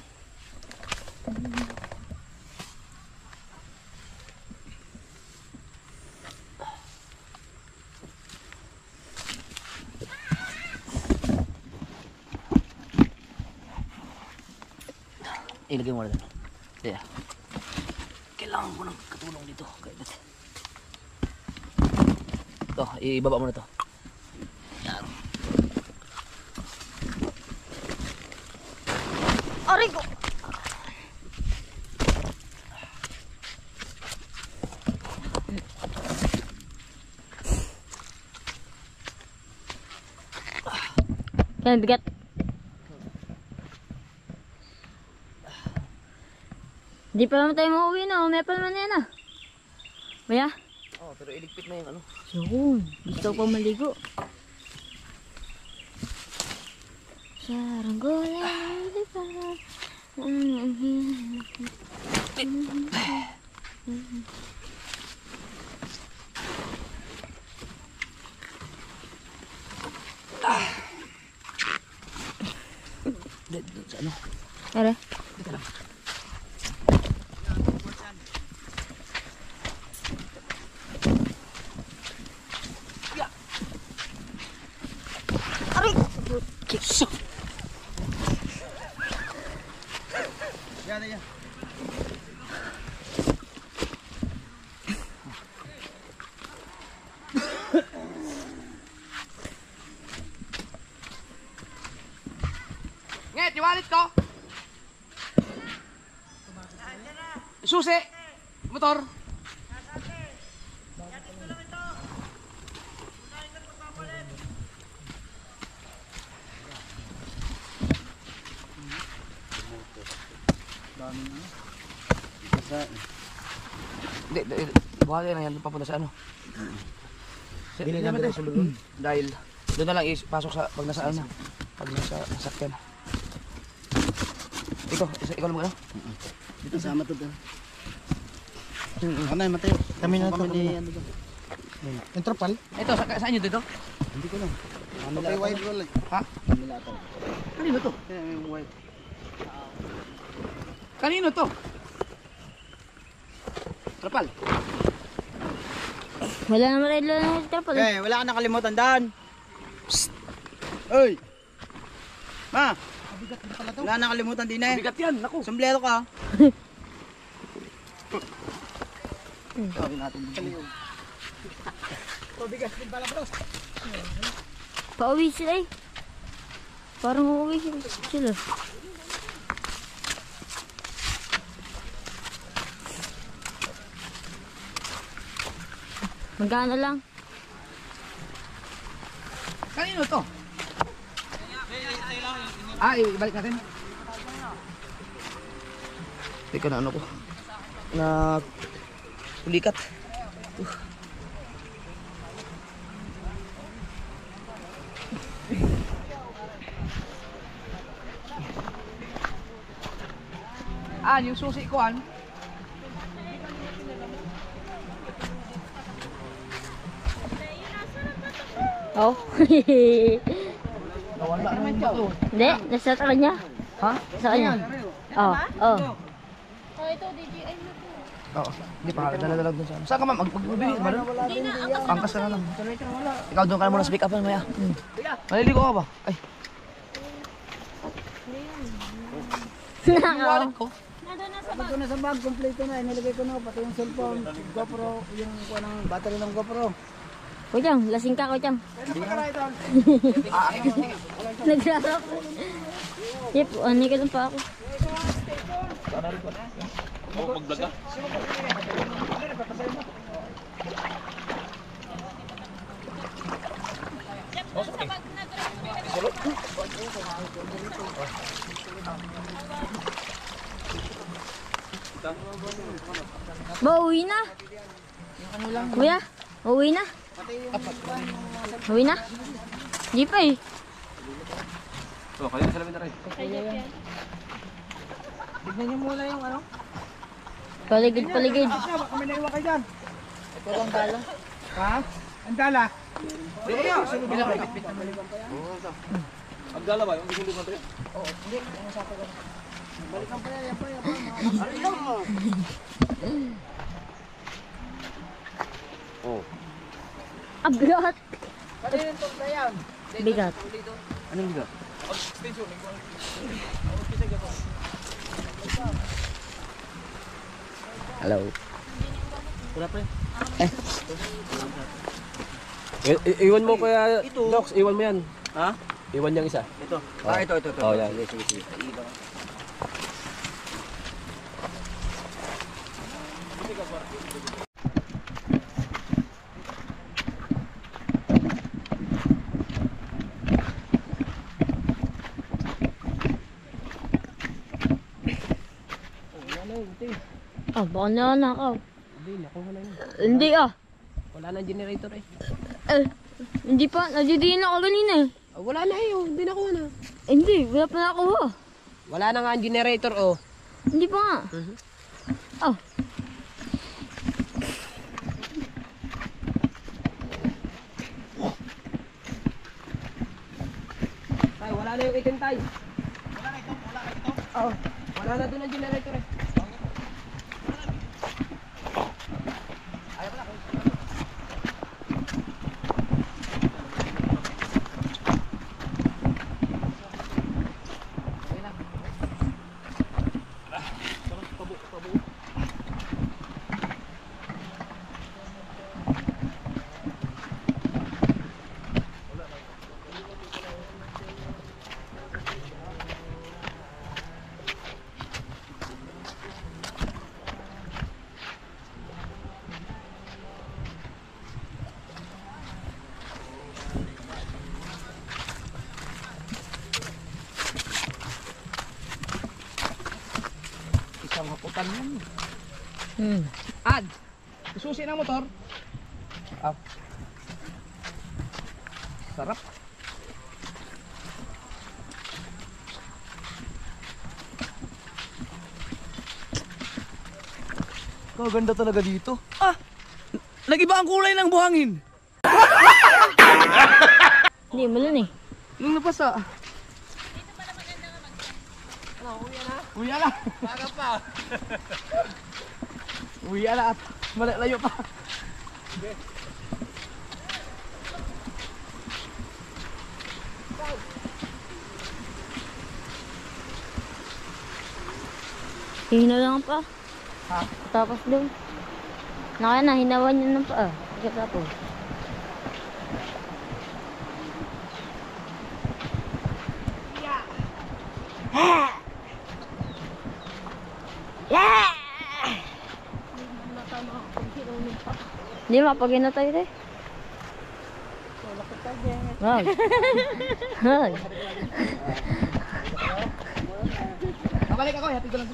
Ilagay mo na dito. Yeah. Kailangan ko ng katulong dito. Ito, ibaba mo na ito. Yan. Aray ko! Yan, bigat. Di pa naman tayo mauwi na. May pa naman yan ah. Maya? Oh, pero iligpit na yung ano. Yun. Gusto ko pa maligo. Saranggola, di ba? Sa ano? Tara. Yan, yan. Nget, yung wallet ko! Susi! Motor! Hindi, buhati na yan, papunta sa ano. Bili namin sa lulun. Dahil Doon na lang ipasok sa pag nasa ano. Pag nasa sasakyan. Ikaw naman ano? Dito sama to doon. Ano yung Mateo? Kami na ito. Yung tropal? Ito, saan nyo dito? Hindi ko lang. May white roll eh. Ha? Kanino to? Yung white. Kanino to? Trapal. Wala naman rin lang yung trapal. Eh, wala ka nakalimutan daan. Psst! Oy! Ma! Wala nakalimutan din eh. Bigat yan, naku. Sombrero ka. Gawin natin dito. Pauwi sila eh. Parang uuwi sila. Magkano lang? Kanino to? Ibalik natin. Teka na ano ko. Na pulikat. Yung susi ko Oh. Nawala naman siya. Hindi, nasa kanya. Ha? Sa kanya. Oh, oh. Oo. Hindi pa dala-dala doon sa ano. Saan ka ma'am? Magbibili ba doon? Angkas ka na lang. Ikaw doon ka na muna sa pick-up maya. Maliligo ka ba? Ay. Yung wallet ko. Nandun na sa bag, kompleto na. Inilagay ko na pati yung cellphone, GoPro, yung battery ng GoPro. Kuchang, lasing ka, Kuchang. Naglalak. Yep, ano ka lang pa ako. Ba, uwi na? Kuya, uwi na? Uwi na? Di pa eh. Kayo na salamin na rin. Tignan niyo muna yung ano. Paligid. Baka may naiwan kayo dyan. Ito ang dala. Ha? Ang dala. Ang gala ba? Yung gulo natin? Bigat. Pati yung tog na yan. Bigat. Anong bigat? Hello. Wala pa Iwan mo kaya, Docs, iwan mo yan. Ha? Iwan niyang isa. Ito. Ito. Oh, yan. Sige. Baka nanakaw. Hindi, nakuha na yun. Hindi Wala na generator eh. Hindi pa. Nadidiin ako kanina eh. Wala na eh, hindi nakuha na. Hindi, wala pa nakuha. Wala na nga ang generator oh. Hindi pa nga. Tay, wala na yung itim tay. Wala na ito? Oh, wala na doon ang generator eh. Isang haputan yan. Ad. Susi ng motor. Sarap. Kaganda talaga dito. Ah! Nag-iba ang kulay ng buhangin. Hindi mo lang eh. Nung napasa. Uwi na. Baga pa. Uwi na at malayo pa. Hihina lang pa. Ha? Tapos doon. Nakaya na, hinawan niya ng pa. Tapos. Yeah! Hindi mapagina tayo eh. Wag. Wag. Kabalik ako, hatid ko lang.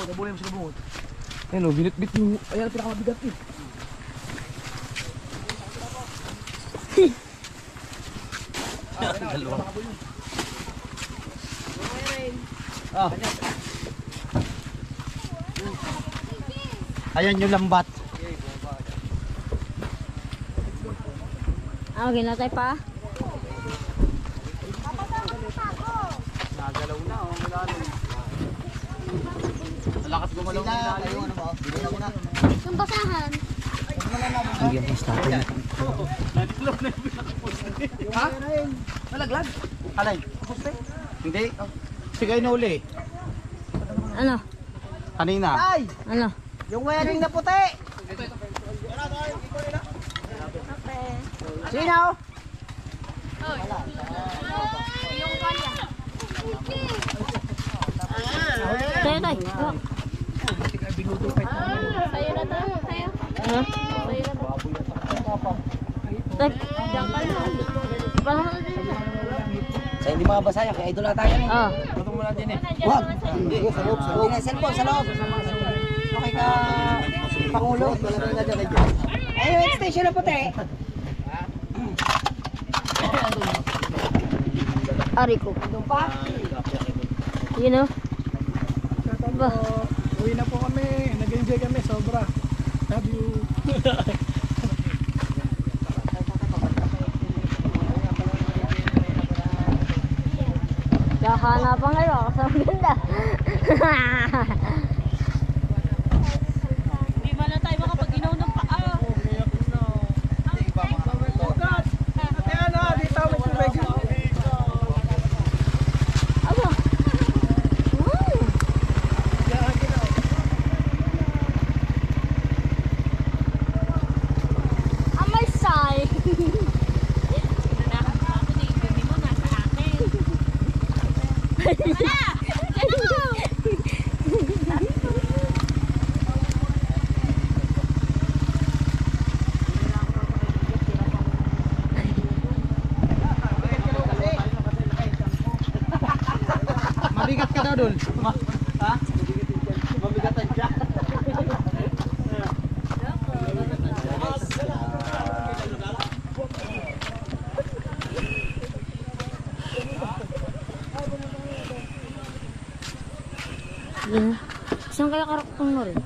Nabulay mo sa kabungot. Ayun o, binit-bit mo. Ayan ang pinakamabigat eh. Ayan yung lambat. Ah, ginatay pa. Nagalaw na, oh, malalim. Malakas gumalaw ng ilalim. Yung basahan. Ha? Nalaglag? Alay? Hindi. Sigay na uli. Ano? Kanina. Ay! Ano? Yung wearing na puti! Sino? Yung kalya. Tayo, tayo. Oh. Sa'yo na to. Sa'yo. Ano? Sa'yo na to. Tay. Diyan ka lang. Parang Sa hindi makabasa yan, kaya idol tayo eh. oh. Tutong mo natin eh. Wag! Hindi, sa loob, sa loob. Cellphone, sa loob. Okay ka, Pangulo. Ayun, extension na puti. Ari ko. You know? Ba? Uwi na po kami. Nag-enjoy kami, sobra. Love you. Kakahanapan kayo ako sa maganda. Hindi man na tayo makapag-inaw ng paa. Aba. Amay say. Mabigat ka daw dun. Ha? Mabigatan siya. Yun. Saan kaya karaktong mo rin?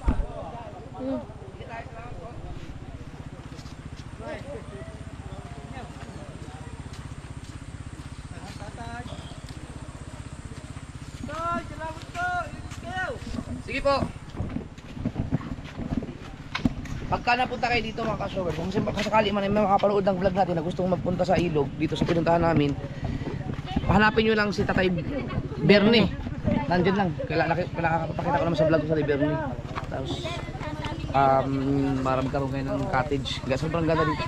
Sige po. Pagka napunta kayo dito mga ka-shower, kung sakali man ay makapanood ng vlog natin na gustong magpunta sa ilog dito sa pinuntahan namin, hanapin nyo lang si Tatay Bernie. Nandyan lang. Nakakapakita ko naman sa vlog ko sa Tatay Bernie. Tapos, para magkaroon kayo ng cottage. Sobrang ganda dito.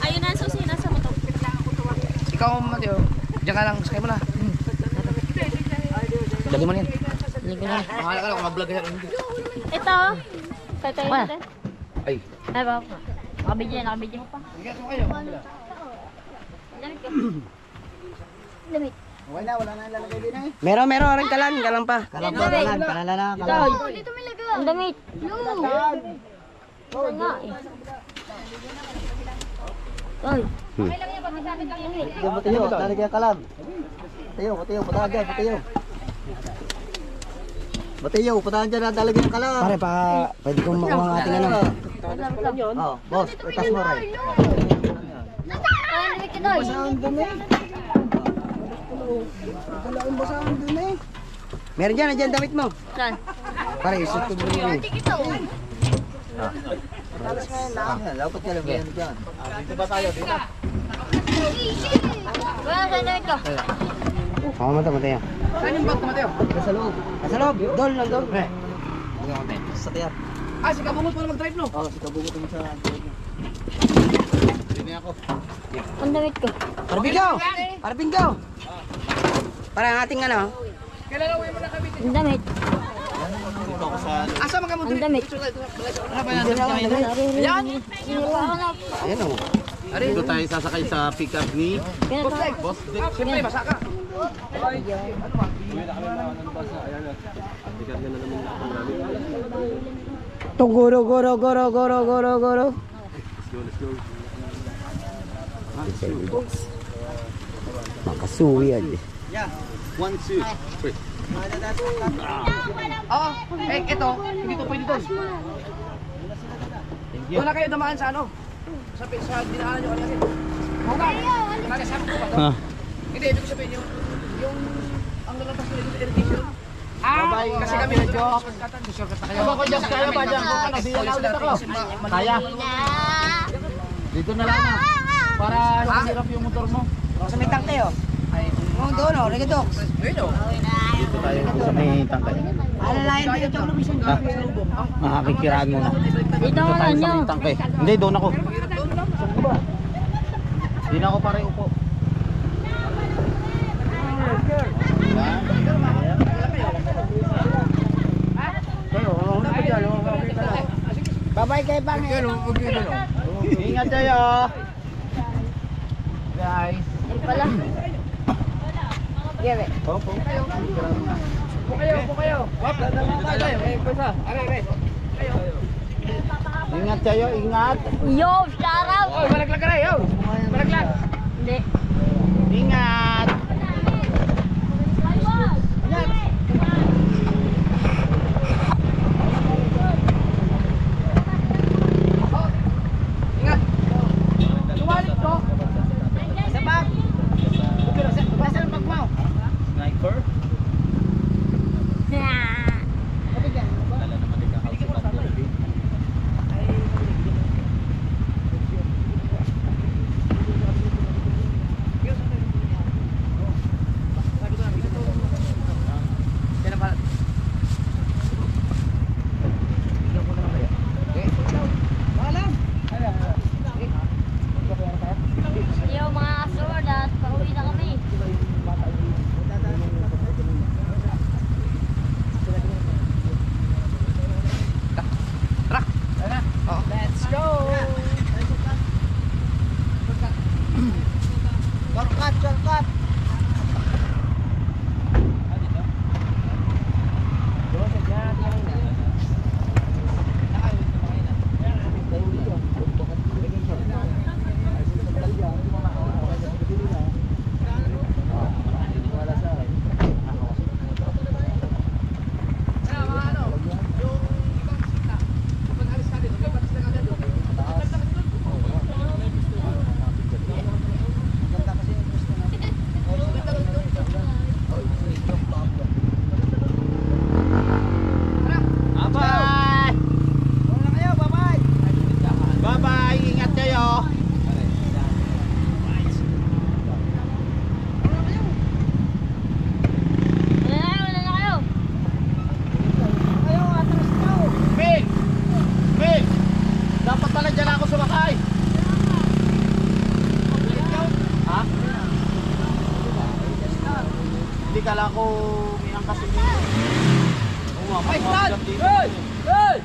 Ayun na ang susi. Nasa motor. Ikaw, Mateo, diyan ka lang. Sakay mo na. Lagi mo na yan. Hindi ko na. Pangalan ka lang kung mag-vlog ka yan. Ito. Tatay Wala. natin. Ay. Ay, ba? Nakabidyan, nakabidyan. Sige, mo kayo. Diyan ka. Damit. Okay na, wala na ilalagay din eh. Meron rin kalan pa. Kalam pa, kalam. Dito may lagay. Ang damit. Saan nga eh? Ay. Okay lang yan, pag masakit lang yan. Batiyo, lalagyan kalam. Batiyo, patahan dyan, batiyo. Batiyo, patahan dyan, lalagyan ng kalam. Pare, pwede kong makuha ang ating ano. Oh, boss, itas mo rin. Ay, damit ka doy. Meron dyan, andyan damit mo. Saan? Pare, isot ko mo yun. Tikita oh. Dapat ka lang yan dyan. Dito ba tayo? Dito. Wala, saan damit ka? Ako matay. Saan yung bag na Mateo? Sa loob. Nasa loob, doon lang doon. Sa tiyan. Ah, si Kabungot pala mag-drive no? Oh, si kabungot mo sa... Ang damit ko. Pare Bingo! Para ang ating ano. Kailan uwi mo na kami? Ang damit. Asa mga mo? Ang damit. Ano ba yan? Yan. Ako na. Ayan o. Dito tayo sasakay sa pick-up ni Boss Dick. Siyempre, basa ka. Goro. Makasuwi yan eh. Yeah. 1, 2, 3. Oo. Ito. Hindi to pwede doon. Wala kayo damaan sa ano? Sa dinaanan nyo kanina. Nakasabi ko ba? Hindi, ibig sabihin yung ang lalabas nila yung irrigation. Kasi kami nito na shortcut na kayo. Ako ko dyan, kaya ba dyan? Kung ano, siya lang ulit ako. Kaya. Dito na lang na. Para hirap yung motor mo. Sa may tangke o. Doon o, Rigadox. Ayun o. Dito tayo sa may tangkay. Alalayan dito. Makakikiraan muna. Dito nga lang Sa nyo. may tangkay. Hindi, doon ako. Hindi na ako pare upo. Babay kay Bang. Ingat kayo. Guys. Ay pala. Gere. Upo kayo. Wap, dadama tayo. Pwesa. Aray. Ingat kayo, ingat. Yo, shout out. Oh, balaglag ka na, yo. Balaglag. Hindi. Ingat. Ingat. Lumalit ko. Sa bag. Basta ang bag mo. Sniper? Yo, mga kasord at pauwi na kami. Let's go. Shortcut. Bye-bye. Bye-bye. Ingat kayo. Wala na kayo. Phil! Dapat pala dyan ako sumakay. Ha? Hindi kala ko may angkas yun. Ay, Stan! Hey! Hey!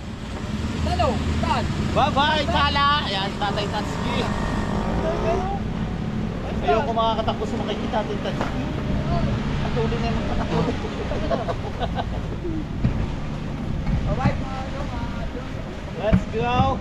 Talo! Stan! Bye-bye, Tala! Ayan, Tatay Tatsuki. Hindi ako makakatakbo sa makikita tintan. Ang tuloy na yung magpatakbo. Let's go!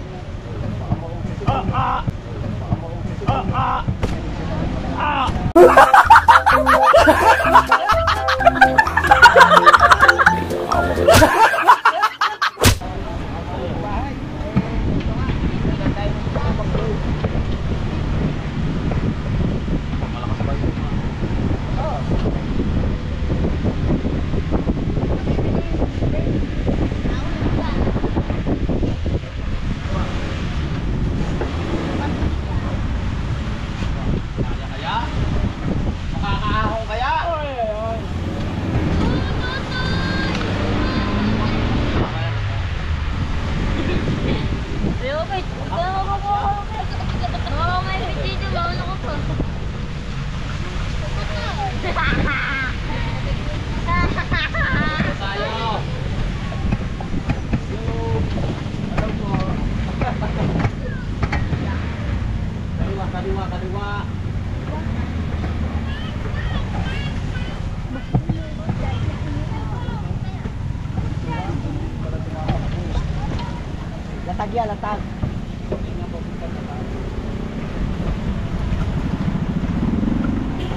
Latag yan, latag.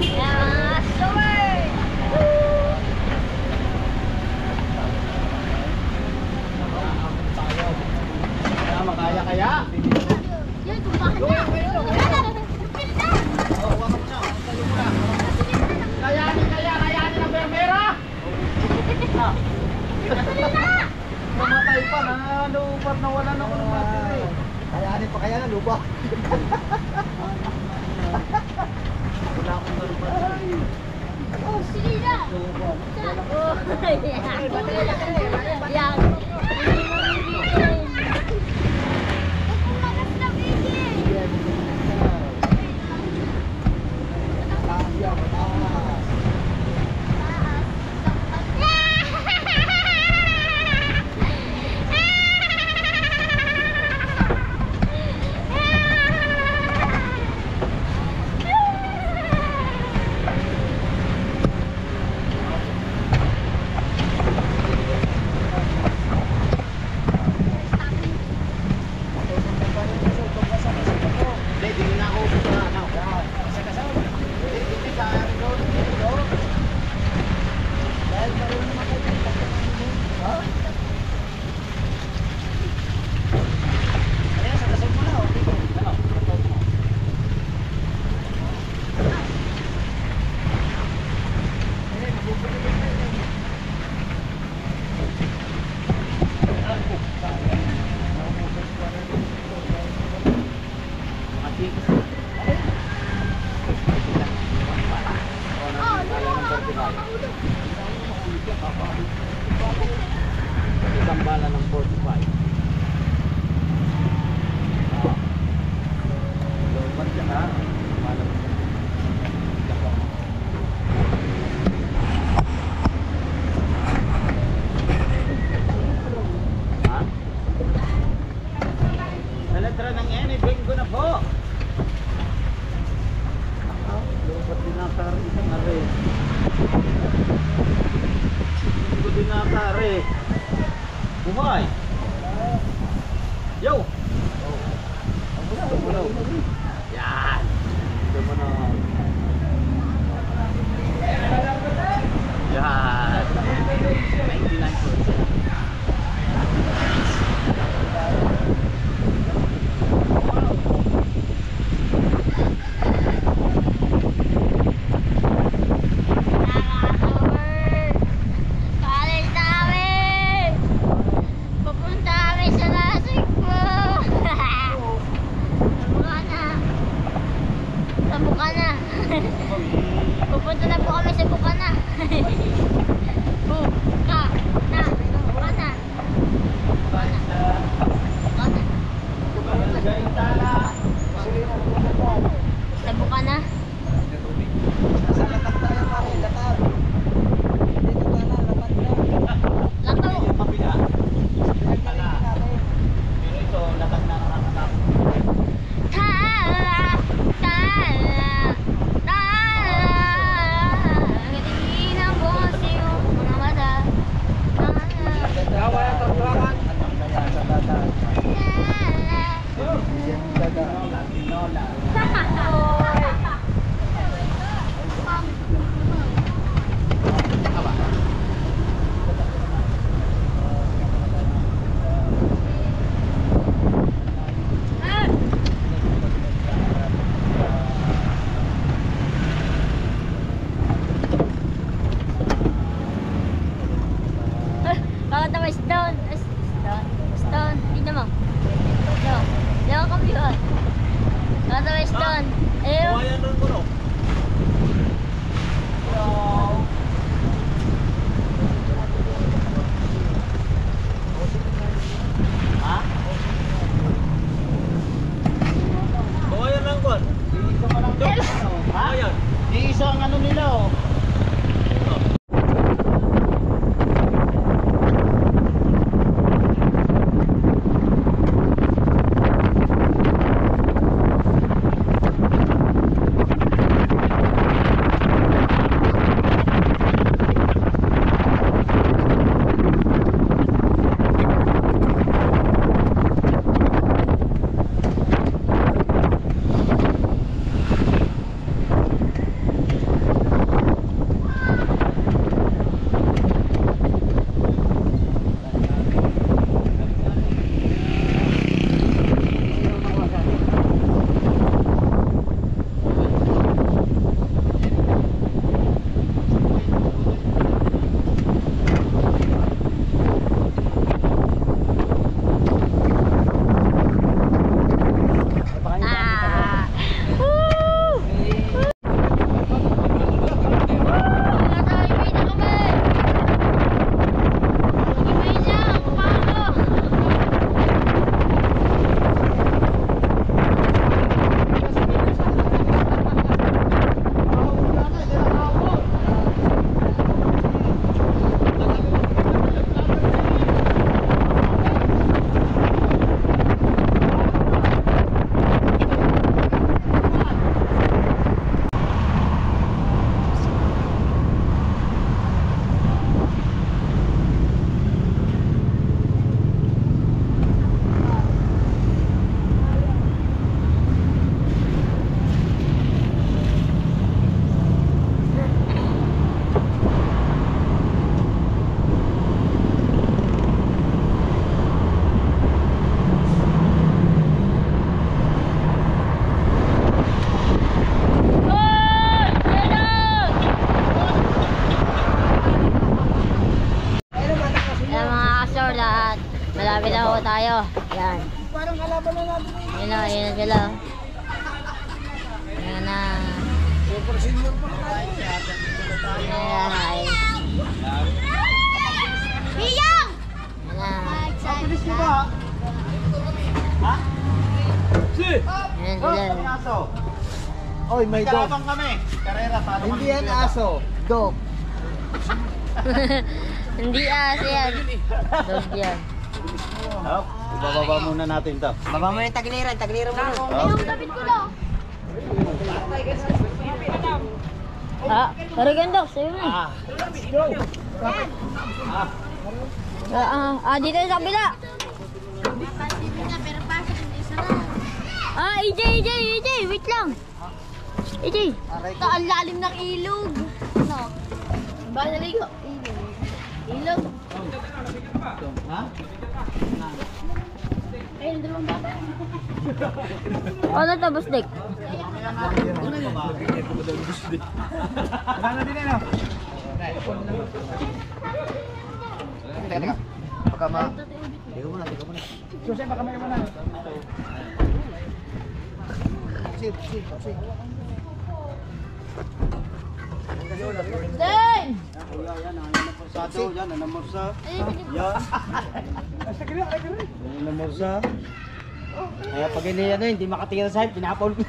Yeah, sure. Kaya makaya kaya? Yun, kumahan na. Kayanin ang bermera! Mamatay pa na lupat na wala na ulo natin eh. Kayanin pa kaya na, lupa. Wala akong nalupat. Oh, sige na. Oh, yan. Kumakas na, baby. Taas yan, taas. Hindi, di na ako sa ano. Hindi sa isang bala ng 45. Lobat siya ha? Bala mo siya. Ha? Sa letra ng N, bingo na po. Lobat din nakar isang are. Bingo din nakare. Buhay! Yo! Yan! Tumunog! Yan! 99%. Pupunta na po kami sa Bukana. Bukana. Bukana. Bukana. Sa Bukana. Nasa latag tayo pare, latag. Dito ka na, latag na. Lato. Yung kapila. Pinagkalitin natin. Pero ito, latag na nakakatapos. Tala. Tala. Di isa ang ano nila oh. Malapit na ho tayo. Yan. Parang kalaban na natin. Yun na sila. Yan na. Super senior pa tayo. Ay. Biyang! Yan na. Mabilis nyo ba? Ha? Yan sila. Aso. Oy, may dog. Kalabang kami. Karera, paano hindi yan aso. Dog. Hindi aso yan. Dog yan. Oh, ibababa muna natin to. Baba mo yung tagliran mo. Ayun, lapit ko lang. Karagandok, sa'yo na. Dito sa kabila. EJ, wait lang. EJ. Ito, ang lalim ng ilog. Ano? Ba naligo? Ilog. Ha? Ayun, dalawang bata. Ano to, Busdik? Ano din ano? Teka. Baka ma... Teka muna. Susi, baka may muna. Sip. Den! Yan, nanamorsa. Yan. Nanamorsa. Kaya pag hindi makatingin sa side, pinapaul ko.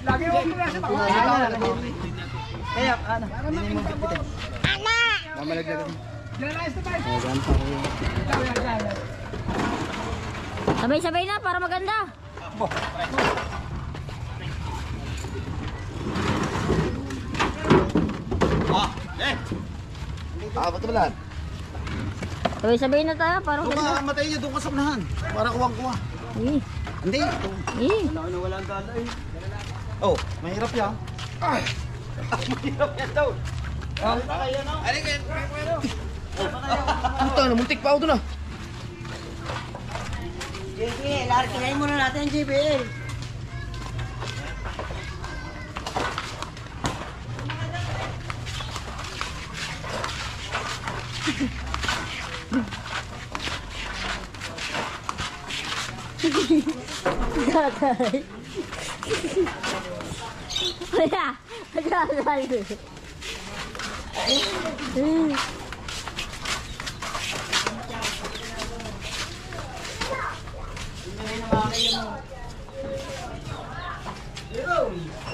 Lagi mo pinasa. Kaya, ano, hindi mo bitin. Mamalaglag. Sabay-sabay na para maganda. Ba't ba lahat? Sabay-sabay na tayo para maganda. Matay niya doon ka sa unahan. Para kuwang-kuwa. Eh, Hindi. eh. Nawala ang dala eh. Oh, mahirap yan. Mahirap yan daw. Puta, namuntik pa ako doon ah. Sige, larkinayin muna natin ang JBL. Gatay. Kaya, gatay.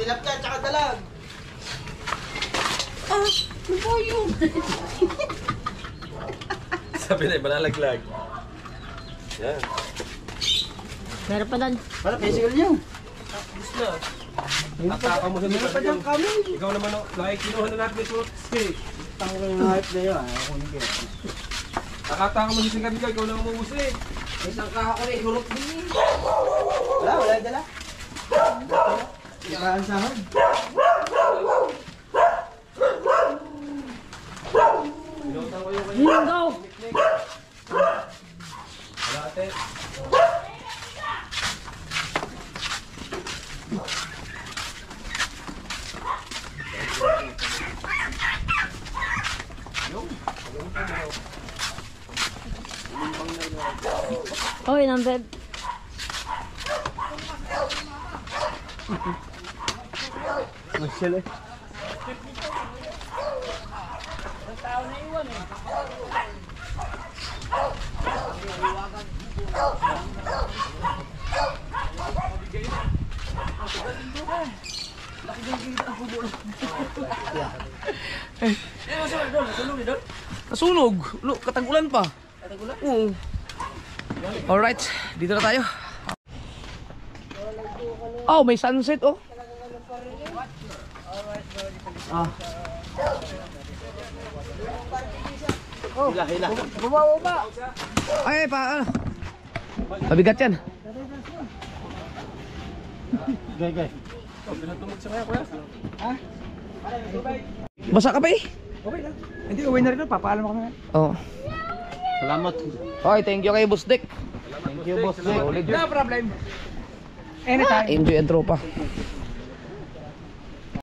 tilapia, tsaka dalag. Ah, ano po yun? Sabi na, malalaglag. Yan. Meron pa doon. Wala, physical niyo. Tapos na. Ataka mo sa Meron pa dyan kami. Ikaw naman, nakikinuha na natin ito. Tango ko yung hype na yun. Ako ni Kaya. Nakataka mo sa sigarilyo, ikaw lang umuus eh. Isang kaha ko rin, hulot din. Wala dala. Ikaan sahod. Pinutan ko yung Lingo! Wala ate. Hoy, number. Masyal eh. Nasunog. Look, katagulan pa. Katagulan? Oo. Alright, dito na tayo. Oh, may sunset oh. Ah. Hila, hila. Ay, pa ano? Pabigat yan. Gay, gay. Basa ka pa eh. Hindi, uwi na rin. Papaalam kami. Oh. Salamat. Okay, thank you kay Boss Dick. Thank you, boss. Solid. No problem. Anytime. Enjoy ang tropa.